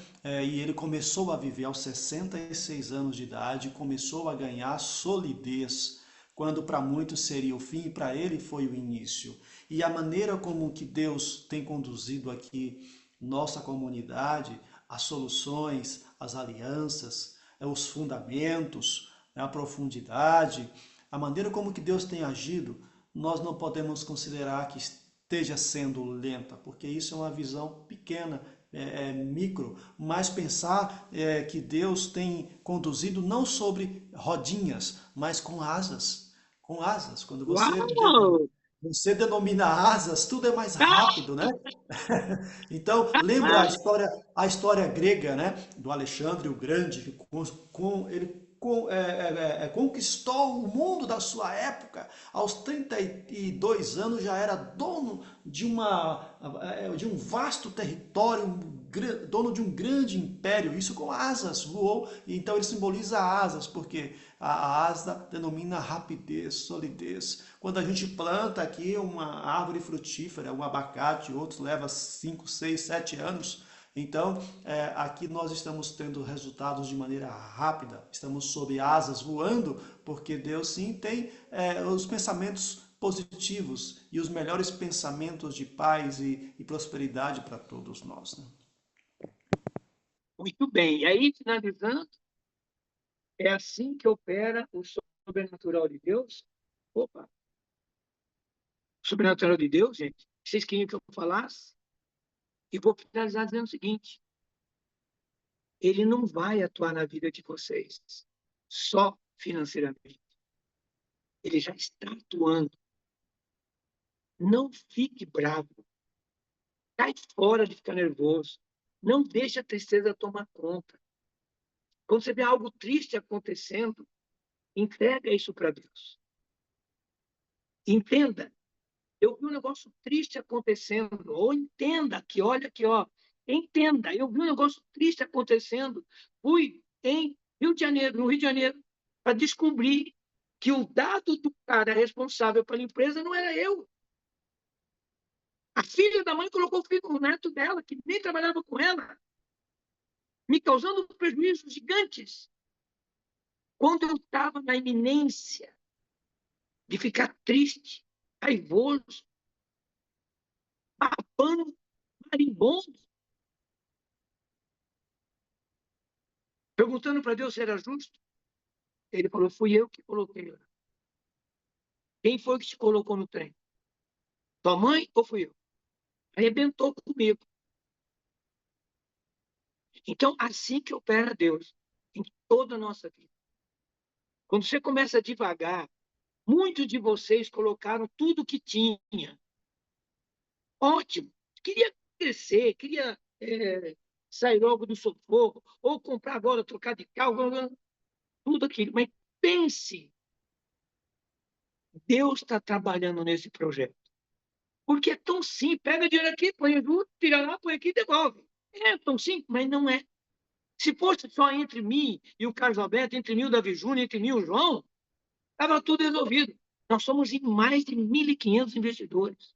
E ele começou a viver aos 66 anos de idade, começou a ganhar solidez, quando para muitos seria o fim, para ele foi o início. E a maneira como que Deus tem conduzido aqui nossa comunidade, as soluções, as alianças, os fundamentos, a profundidade, a maneira como que Deus tem agido, nós não podemos considerar que esteja sendo lenta, porque isso é uma visão pequena, micro, mas pensar que Deus tem conduzido não sobre rodinhas, mas com asas. Com asas. Quando Uau! você denomina asas, tudo é mais rápido, né? Então, lembra a história grega, né? Do Alexandre o Grande, que ele conquistou o mundo da sua época. Aos 32 anos já era dono de um vasto território, dono de um grande império. Isso com asas, voou. Então ele simboliza asas, porque a asa denomina rapidez, solidez. Quando a gente planta aqui uma árvore frutífera, um abacate, outros leva 5, 6, 7 anos. Então, aqui nós estamos tendo resultados de maneira rápida, estamos sob asas voando, porque Deus sim tem os pensamentos positivos e os melhores pensamentos de paz e prosperidade para todos nós. Né? Muito bem. E aí, finalizando, é assim que opera o sobrenatural de Deus. Opa! O sobrenatural de Deus, gente, vocês queriam que eu falasse? E vou finalizar dizendo o seguinte: ele não vai atuar na vida de vocês só financeiramente. Ele já está atuando. Não fique bravo. Cai fora de ficar nervoso. Não deixe a tristeza tomar conta. Quando você vê algo triste acontecendo, entrega isso para Deus. Entenda. Eu vi um negócio triste acontecendo. Ou entenda que, olha aqui, ó. Entenda. Eu vi um negócio triste acontecendo. Fui em Rio de Janeiro, no Rio de Janeiro, para descobrir que o dado do cara responsável pela empresa não era eu. A filha da mãe colocou o filho, o neto dela, que nem trabalhava com ela, me causando prejuízos gigantes. Quando eu estava na iminência de ficar triste, raivoso, babando, marimbondo, perguntando para Deus se era justo, ele falou: fui eu que coloquei. Quem foi que te colocou no trem? Tua mãe ou fui eu? Arrebentou comigo. Então, assim que opera Deus em toda a nossa vida. Quando você começa devagar, muitos de vocês colocaram tudo que tinha. Ótimo. Queria crescer, queria sair logo do sufoco, ou comprar agora, trocar de carro, tudo aquilo. Mas pense, Deus está trabalhando nesse projeto. Porque é tão simples. Pega dinheiro aqui, põe junto, tira lá, põe aqui e devolve. É tão simples, mas não é. Se fosse só entre mim e o Carlos Alberto, entre mim e o Davi Júnior, entre mim e o João, estava tudo resolvido. Nós somos em mais de 1.500 investidores,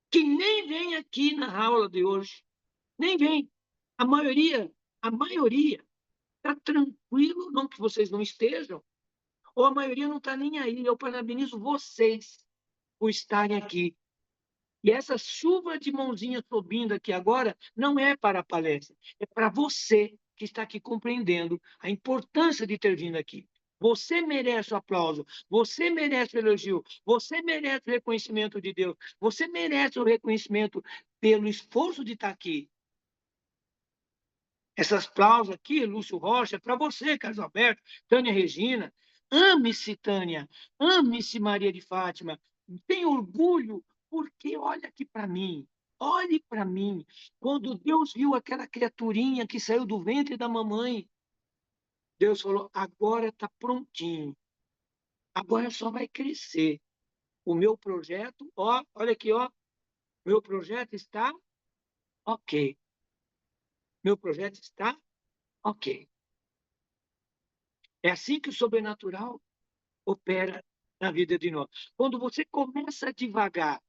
que nem vem aqui na aula de hoje. Nem vem. A maioria está tranquilo, não que vocês não estejam, ou a maioria não está nem aí. Eu parabenizo vocês por estarem aqui. E essa chuva de mãozinha subindo aqui agora não é para a palestra, é para você que está aqui compreendendo a importância de ter vindo aqui. Você merece o aplauso, você merece o elogio, você merece o reconhecimento de Deus, você merece o reconhecimento pelo esforço de estar aqui. Essas aplausos aqui, Lúcio Rocha, para você, Carlos Alberto, Tânia Regina. Ame-se, Tânia. Ame-se, Maria de Fátima. Tenha orgulho Porque olha aqui para mim, olhe para mim. Quando Deus viu aquela criaturinha que saiu do ventre da mamãe, Deus falou: agora está prontinho, agora só vai crescer. O meu projeto, ó, olha aqui, ó, meu projeto está ok. Meu projeto está ok. É assim que o sobrenatural opera na vida de nós. Quando você começa devagar,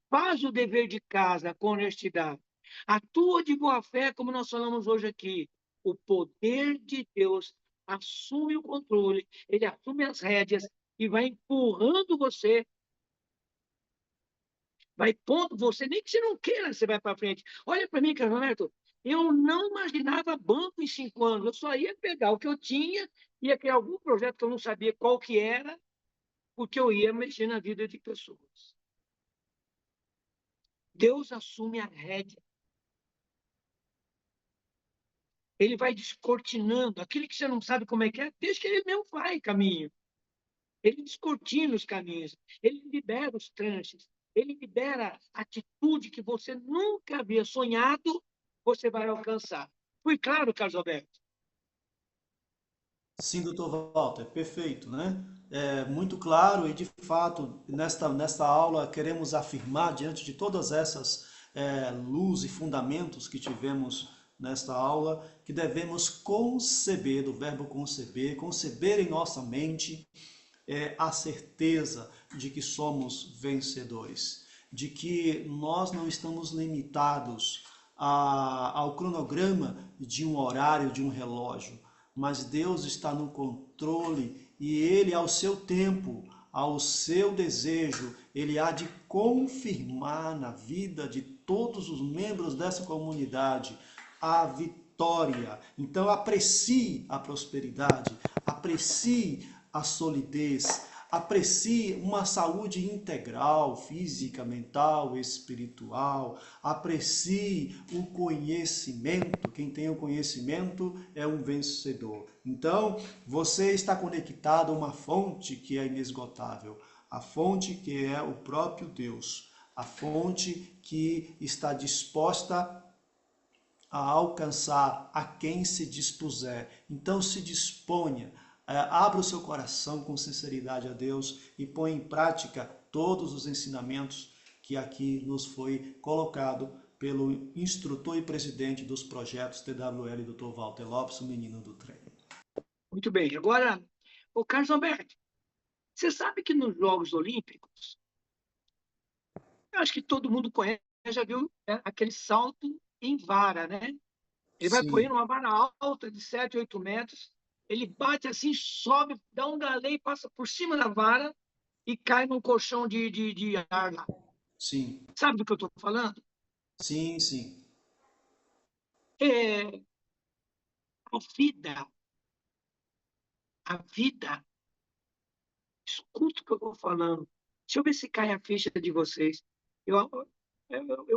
faz o dever de casa com honestidade, atua de boa fé, como nós falamos hoje aqui, o poder de Deus assume o controle, ele assume as rédeas e vai empurrando você, vai pondo você, nem que você não queira, você vai para frente. Olha para mim, Carolito, eu não imaginava banco em 5 anos, eu só ia pegar o que eu tinha, ia criar algum projeto que eu não sabia qual que era, porque eu ia mexer na vida de pessoas. Deus assume a rédea. Ele vai descortinando aquilo que você não sabe como é que é, deixa que ele mesmo vai caminho. Ele descortina os caminhos, ele libera os trânsitos, ele libera a atitude que você nunca havia sonhado, você vai alcançar. Fui claro, Carlos Alberto? Sim, doutor Walter, perfeito, né? É muito claro e, de fato, nesta aula queremos afirmar, diante de todas essas luz e fundamentos que tivemos nesta aula, que devemos conceber, do verbo conceber, conceber em nossa mente a certeza de que somos vencedores, de que nós não estamos limitados ao cronograma de um horário, de um relógio, mas Deus está no controle e Ele, ao seu tempo, ao seu desejo, Ele há de confirmar na vida de todos os membros dessa comunidade a vitória. Então aprecie a prosperidade, aprecie a solidez, aprecie uma saúde integral, física, mental, espiritual, aprecie o conhecimento. Quem tem o conhecimento é um vencedor. Então, você está conectado a uma fonte que é inesgotável, a fonte que é o próprio Deus, a fonte que está disposta a alcançar a quem se dispuser. Então se disponha, abra o seu coração com sinceridade a Deus e põe em prática todos os ensinamentos que aqui nos foi colocado pelo instrutor e presidente dos projetos TWL, Dr. Walter Lopes, o menino do trem. Muito bem. Agora, o Carlos Alberto, você sabe que nos Jogos Olímpicos, eu acho que todo mundo conhece, já viu aquele salto em vara, né? Ele vai Sim, correndo uma vara alta de 7, 8 metros, ele bate assim, sobe, dá um galê, passa por cima da vara e cai num colchão de ar lá. sim, Sabe do que eu estou falando? sim, sim. É, a vida, a vida, escuta o que eu estou falando. Deixa eu ver se cai a ficha de vocês. Eu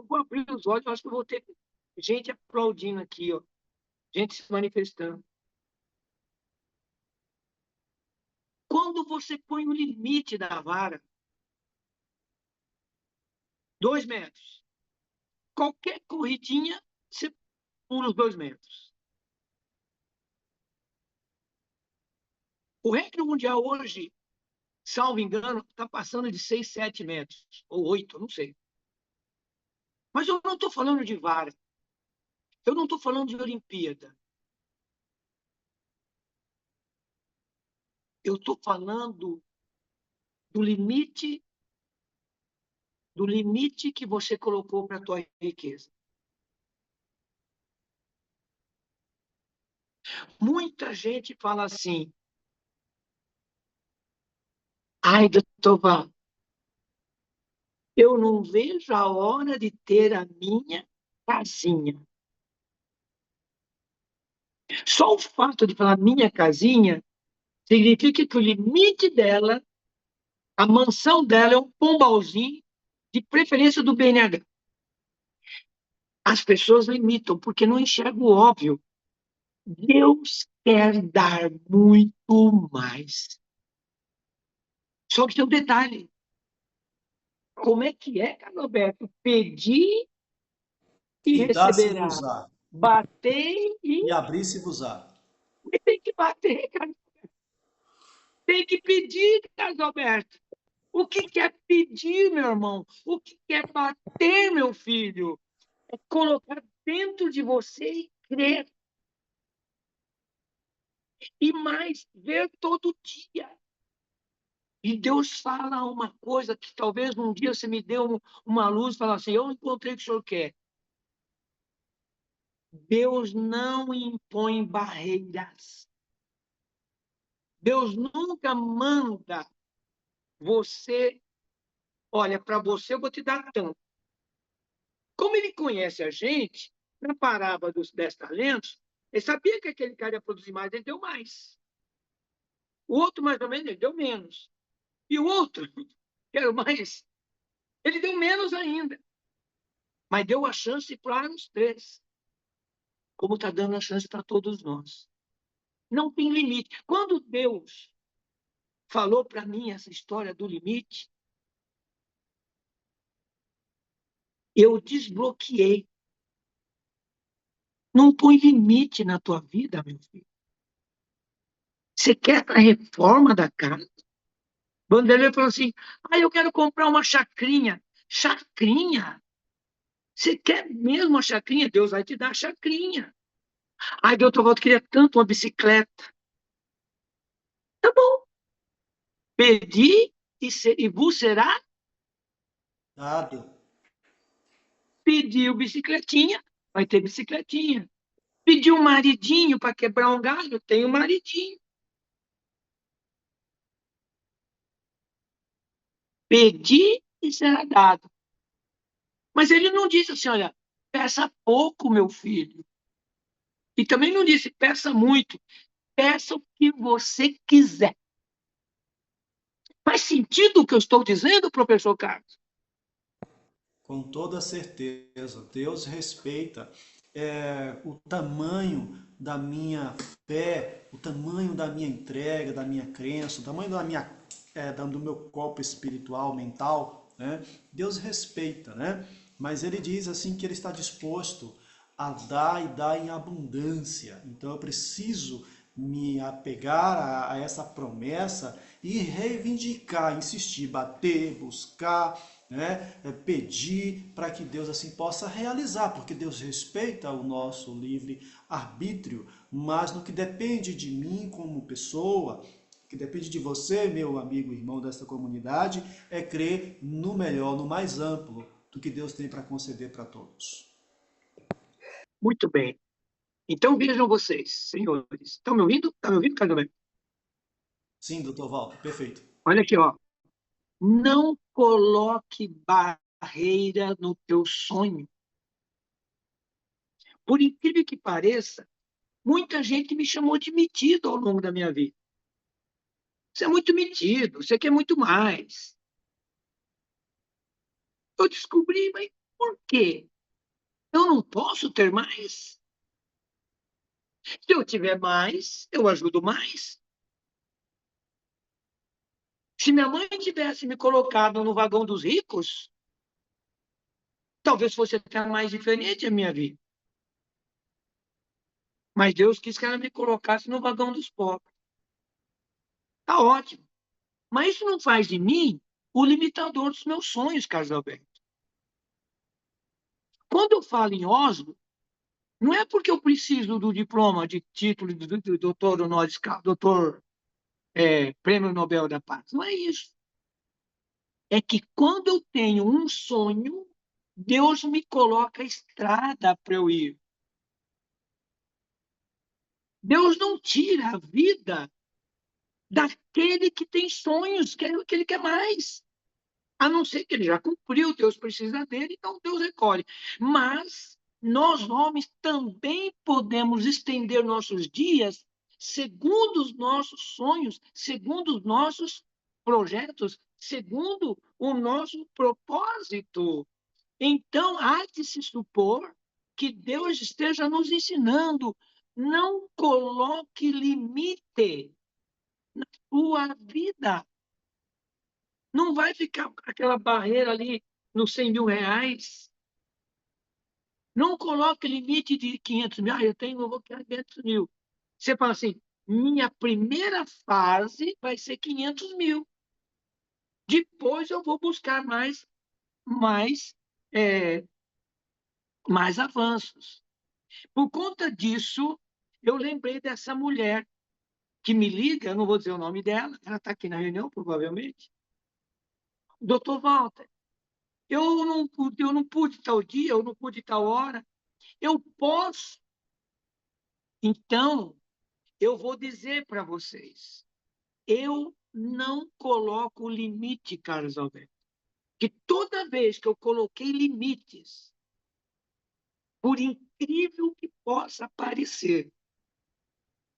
vou abrir os olhos, eu acho que eu vou ter gente aplaudindo aqui, ó, gente se manifestando. Quando você põe o limite da vara, 2 metros, qualquer corridinha, você pula os 2 metros. O recorde mundial hoje, salvo engano, está passando de 6, 7 metros, ou 8, não sei. Mas eu não estou falando de vara, eu não estou falando de Olimpíada. Eu estou falando do limite que você colocou para a tua riqueza. Muita gente fala assim, ai, doutor Val, eu não vejo a hora de ter a minha casinha. Só o fato de falar minha casinha significa que o limite dela, a mansão dela é um pombalzinho, de preferência do BNH. As pessoas limitam porque não enxergam o óbvio. Deus quer dar muito mais. Só que tem um detalhe. Como é que é, Carlos Alberto? Pedir e E receberá. dá-se-vos-á, Bater e e abrir-se-vos-á. tem que bater, Carlos. Tem que pedir, Carlos Alberto. O que é pedir, meu irmão? O que é bater, meu filho? É colocar dentro de você e crer. E mais, ver todo dia. E Deus fala uma coisa que talvez um dia você me deu uma luz e fala assim, eu encontrei o que o senhor quer. Deus não impõe barreiras. Deus nunca manda você, olha, para você eu vou te dar tanto. Como ele conhece a gente, na parábola dos 10 talentos, ele sabia que aquele cara ia produzir mais, ele deu mais. O outro, mais ou menos, ele deu menos. E o outro, quero mais, ele deu menos ainda. Mas deu a chance para os três, como está dando a chance para todos nós. Não tem limite. Quando Deus falou para mim essa história do limite, eu desbloqueei. Não põe limite na tua vida, meu filho. Você quer a reforma da casa? Vanderlei falou assim, eu quero comprar uma chacrinha. Chacrinha? Você quer mesmo uma chacrinha? Deus vai te dar a chacrinha. Deus, eu queria tanto uma bicicleta. Tá bom. Pedi e vos será Dado. pediu bicicletinha, vai ter bicicletinha. Pediu um maridinho para quebrar um galho, tem um maridinho. Pedi e será dado. Mas ele não disse assim, olha, peça pouco, meu filho. E também não disse, peça muito. Peça o que você quiser. Faz sentido o que eu estou dizendo, professor Carlos? Com toda certeza, Deus respeita o tamanho da minha fé, o tamanho da minha entrega, da minha crença, o tamanho do meu corpo espiritual, mental, né? Deus respeita, né? Mas ele diz assim que ele está disposto a dar e dar em abundância. Então eu preciso me apegar a essa promessa e reivindicar, insistir, bater, buscar, né, pedir para que Deus assim possa realizar, porque Deus respeita o nosso livre arbítrio, mas no que depende de mim como pessoa, que depende de você, meu amigo e irmão desta comunidade, é crer no melhor, no mais amplo do que Deus tem para conceder para todos. Muito bem. Então vejam vocês, senhores. Estão me ouvindo? Está me ouvindo, Carlos? Sim, doutor Walter, perfeito. Olha aqui, ó. Não coloque barreira no teu sonho. Por incrível que pareça, muita gente me chamou de metido ao longo da minha vida. Você é muito metido, você quer muito mais. Eu descobri, mas por quê? Eu não posso ter mais? Se eu tiver mais, eu ajudo mais. Se minha mãe tivesse me colocado no vagão dos ricos, talvez fosse até mais diferente a minha vida. Mas Deus quis que ela me colocasse no vagão dos pobres. Tá ótimo. Mas isso não faz de mim o limitador dos meus sonhos, Carlos Alberto. Quando eu falo em Oslo, não é porque eu preciso do diploma de título do doutor honoris causa, doutor Prêmio Nobel da Paz. Não é isso. É que quando eu tenho um sonho, Deus me coloca a estrada para eu ir. Deus não tira a vida daquele que tem sonhos, que ele quer mais. A não ser que ele já cumpriu, Deus precisa dele, então Deus recolhe. Mas nós, homens, também podemos estender nossos dias segundo os nossos sonhos, segundo os nossos projetos, segundo o nosso propósito. Então, há de se supor que Deus esteja nos ensinando. Não coloque limite na sua vida. Não vai ficar aquela barreira ali nos 100 mil reais. Não coloque limite de 500 mil. Eu vou criar 500 mil. Você fala assim, minha primeira fase vai ser 500 mil. Depois eu vou buscar mais, é, mais avanços. Por conta disso, eu lembrei dessa mulher que me liga, eu não vou dizer o nome dela, ela está aqui na reunião, provavelmente. Doutor Walter, eu não pude tal dia, eu não pude tal hora. Eu posso? Então, eu vou dizer para vocês, eu não coloco limite, Carlos Alberto, que toda vez que eu coloquei limites, por incrível que possa parecer,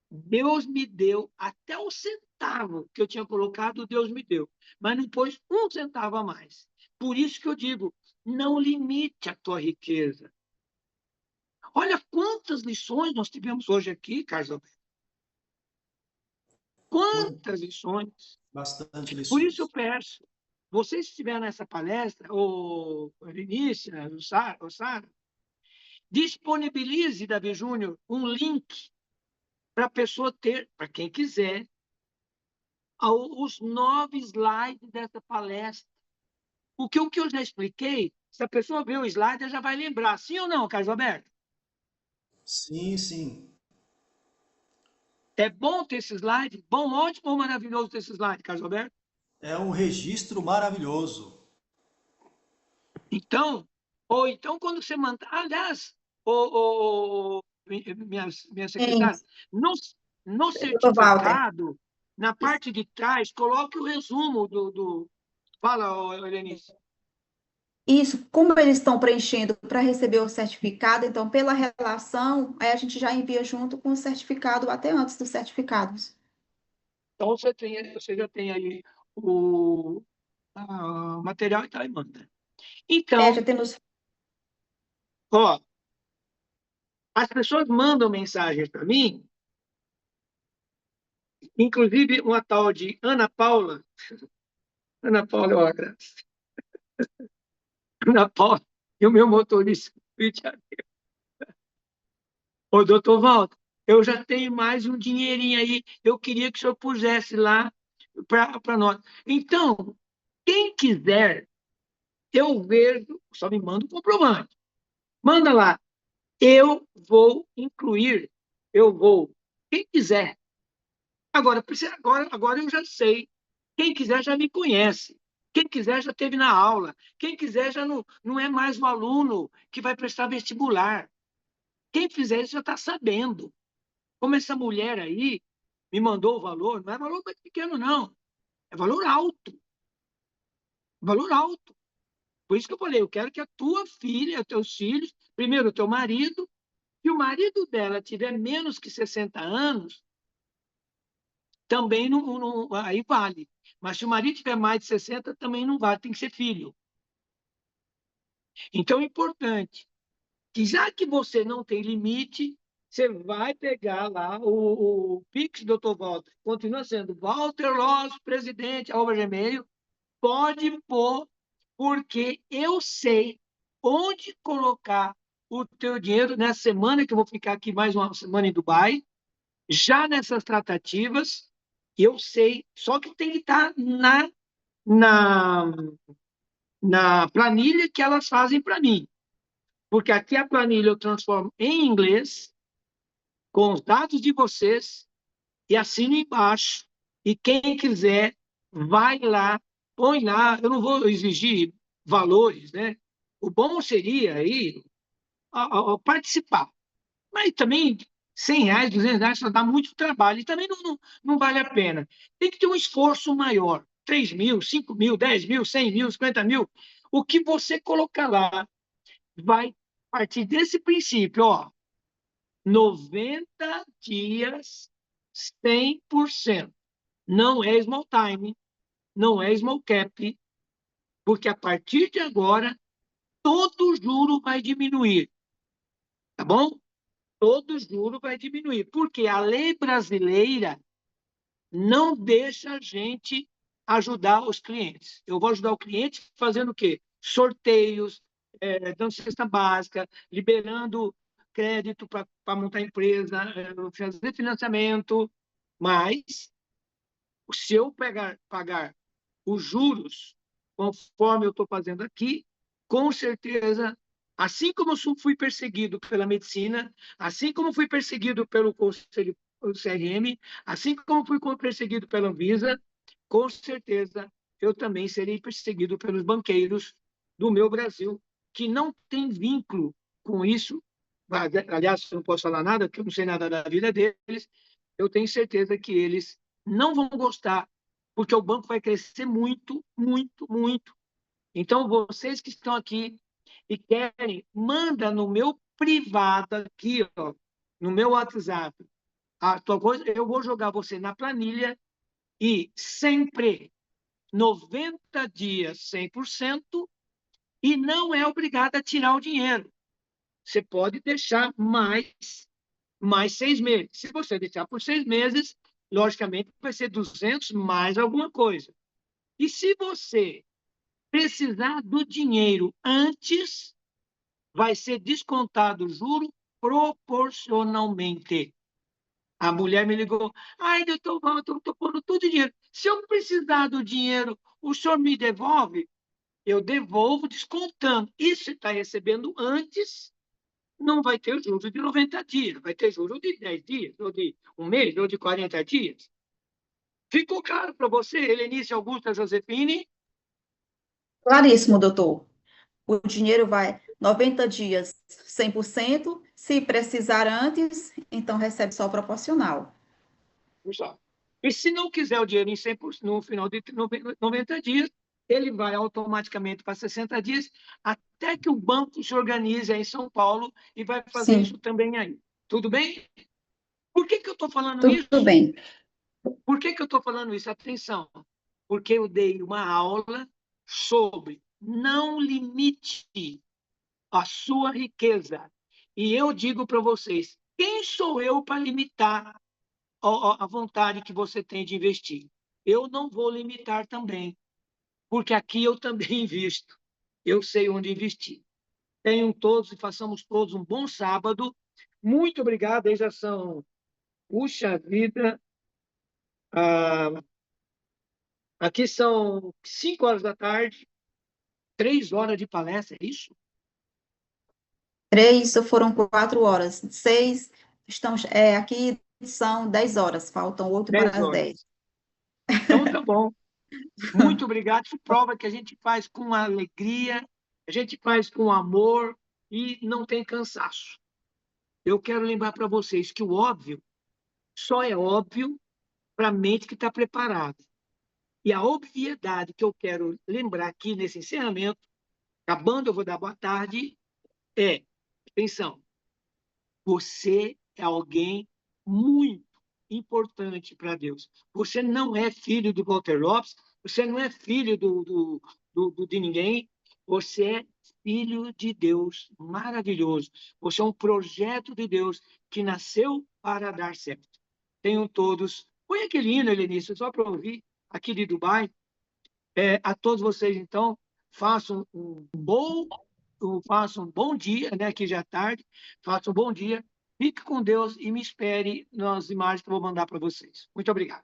Deus me deu até o centavo que eu tinha colocado, Deus me deu, mas não pôs um centavo a mais. Por isso que eu digo, não limite a tua riqueza. Olha quantas lições nós tivemos hoje aqui, Carlos Alberto. Quantas lições. Bastante Por isso eu lições. peço, vocês que estiverem nessa palestra, o Vinícius, o Sara, disponibilize, Davi Júnior, um link para a pessoa ter, para quem quiser, os 9 slides dessa palestra. Porque o que eu já expliquei, se a pessoa ver o slide, ela já vai lembrar. Sim ou não, Carlos Alberto? Sim, sim. É bom ter esse slide? Bom, ótimo ou maravilhoso ter esse slide, Carlos Alberto? É um registro maravilhoso. Então, ou então quando você mandar... Aliás, minha Sim, secretária, no doutor Walter. certificado, na parte de trás, coloque o resumo do... Fala, Helenice. Isso, como eles estão preenchendo para receber o certificado, então, pela relação, aí a gente já envia junto com o certificado, até antes dos certificados. Então, você já tem aí o material e tal, e manda. Já Então, temos. ó, as pessoas mandam mensagens para mim, inclusive uma tal de Ana Paula, ó, graça. Ana Paula, e o meu motorista do Rio de Janeiro. Ô, doutor Walter, eu já tenho mais um dinheirinho aí, eu queria que o senhor pusesse lá para nós. Então, quem quiser, eu vejo, só me manda o comprovante. Manda lá, eu vou incluir, eu vou. Quem quiser. Agora eu já sei. Quem quiser já me conhece. Quem quiser já esteve na aula. Quem quiser já não é mais o aluno que vai prestar vestibular. Quem fizer isso já está sabendo. Como essa mulher aí me mandou o valor, não é valor pequeno, não. É valor alto. Valor alto. Por isso que eu falei, eu quero que a tua filha, os teus filhos, primeiro o teu marido, se o marido dela tiver menos que 60 anos, também aí vale. Mas se o marido tiver mais de 60, também não vale, tem que ser filho. Então é importante que, já que você não tem limite, você vai pegar lá o Pix, doutor Walter, continua sendo Walter Loss, presidente, @gmail, pode pôr, porque eu sei onde colocar o teu dinheiro nessa semana, que eu vou ficar aqui mais uma semana em Dubai, já nessas tratativas, eu sei, só que tem que estar na, na planilha que elas fazem para mim. Porque aqui a planilha eu transformo em inglês, com os dados de vocês, e assino embaixo. E quem quiser, vai lá, põe lá. Eu não vou exigir valores, né? O bom seria aí participar. Mas também 100 reais, 200 reais só dá muito trabalho e também não vale a pena. Tem que ter um esforço maior. 3 mil, 5 mil, 10 mil, 100 mil, 50 mil. O que você colocar lá vai partir desse princípio, ó, 90 dias, 100%. Não é small time, não é small cap, porque a partir de agora, todo juro vai diminuir, tá bom? Todo juro vai diminuir, porque a lei brasileira não deixa a gente ajudar os clientes. Eu vou ajudar o cliente fazendo o quê? Sorteios, dando cesta básica, liberando crédito para montar empresa, fazer financiamento. Mas, se eu pagar os juros, conforme eu estou fazendo aqui, com certeza, assim como eu fui perseguido pela medicina, assim como fui perseguido pelo Conselho CRM, assim como fui perseguido pela Anvisa, com certeza eu também serei perseguido pelos banqueiros do meu Brasil, que não tem vínculo com isso. Aliás, eu não posso falar nada, porque eu não sei nada da vida deles. Eu tenho certeza que eles não vão gostar, porque o banco vai crescer muito, muito, muito. Então, vocês que estão aqui e querem, manda no meu privado aqui, ó, no meu WhatsApp, a tua coisa, eu vou jogar você na planilha e sempre 90 dias 100% e não é obrigado a tirar o dinheiro. Você pode deixar mais 6 meses. Se você deixar por 6 meses, logicamente vai ser 200 mais alguma coisa. E se você precisar do dinheiro antes, vai ser descontado o juro proporcionalmente. A mulher me ligou, ai, doutor, eu estou pondo tudo em dinheiro. Se eu precisar do dinheiro, o senhor me devolve? Eu devolvo descontando. E se está recebendo antes, não vai ter juros de 90 dias, vai ter juros de 10 dias, ou de um mês, ou de 40 dias. Ficou claro para você, Helenice Augusta Josefine? Claríssimo, doutor. O dinheiro vai 90 dias 100%, se precisar antes, então recebe só o proporcional. E se não quiser o dinheiro em 100%, no final de 90 dias, ele vai automaticamente para 60 dias, até que o banco se organize aí em São Paulo e vai fazer isso Sim, também aí. Tudo bem? Por que eu estou falando tudo isso? bem. Por que eu estou falando isso? Atenção, porque eu dei uma aula sobre não limite a sua riqueza. E eu digo para vocês, quem sou eu para limitar a vontade que você tem de investir? Eu não vou limitar também, porque aqui eu também invisto. Eu sei onde investir. Tenham todos e façamos todos um bom sábado. Muito obrigado. Aí já são, puxa vida, ah, aqui são 5 horas da tarde, 3 horas de palestra, é isso? 3 foram 4 horas. 6 estão, aqui são 10 horas, faltam 8 para 10 as horas. 10. Então, tá bom. Muito obrigado. Isso prova que a gente faz com alegria, a gente faz com amor e não tem cansaço. Eu quero lembrar para vocês que o óbvio só é óbvio para a mente que está preparada. E a obviedade que eu quero lembrar aqui nesse encerramento, acabando, eu vou dar boa tarde, atenção, você é alguém muito importante para Deus. Você não é filho do Walter Lopes, você não é filho de ninguém, você é filho de Deus maravilhoso. Você é um projeto de Deus que nasceu para dar certo. Tenham todos. Põe aquele hino, Helenice, só para ouvir, aqui de Dubai. A todos vocês, então, façam um bom dia, né? Aqui já é tarde, façam um bom dia, fique com Deus e me espere nas imagens que eu vou mandar para vocês. Muito obrigado.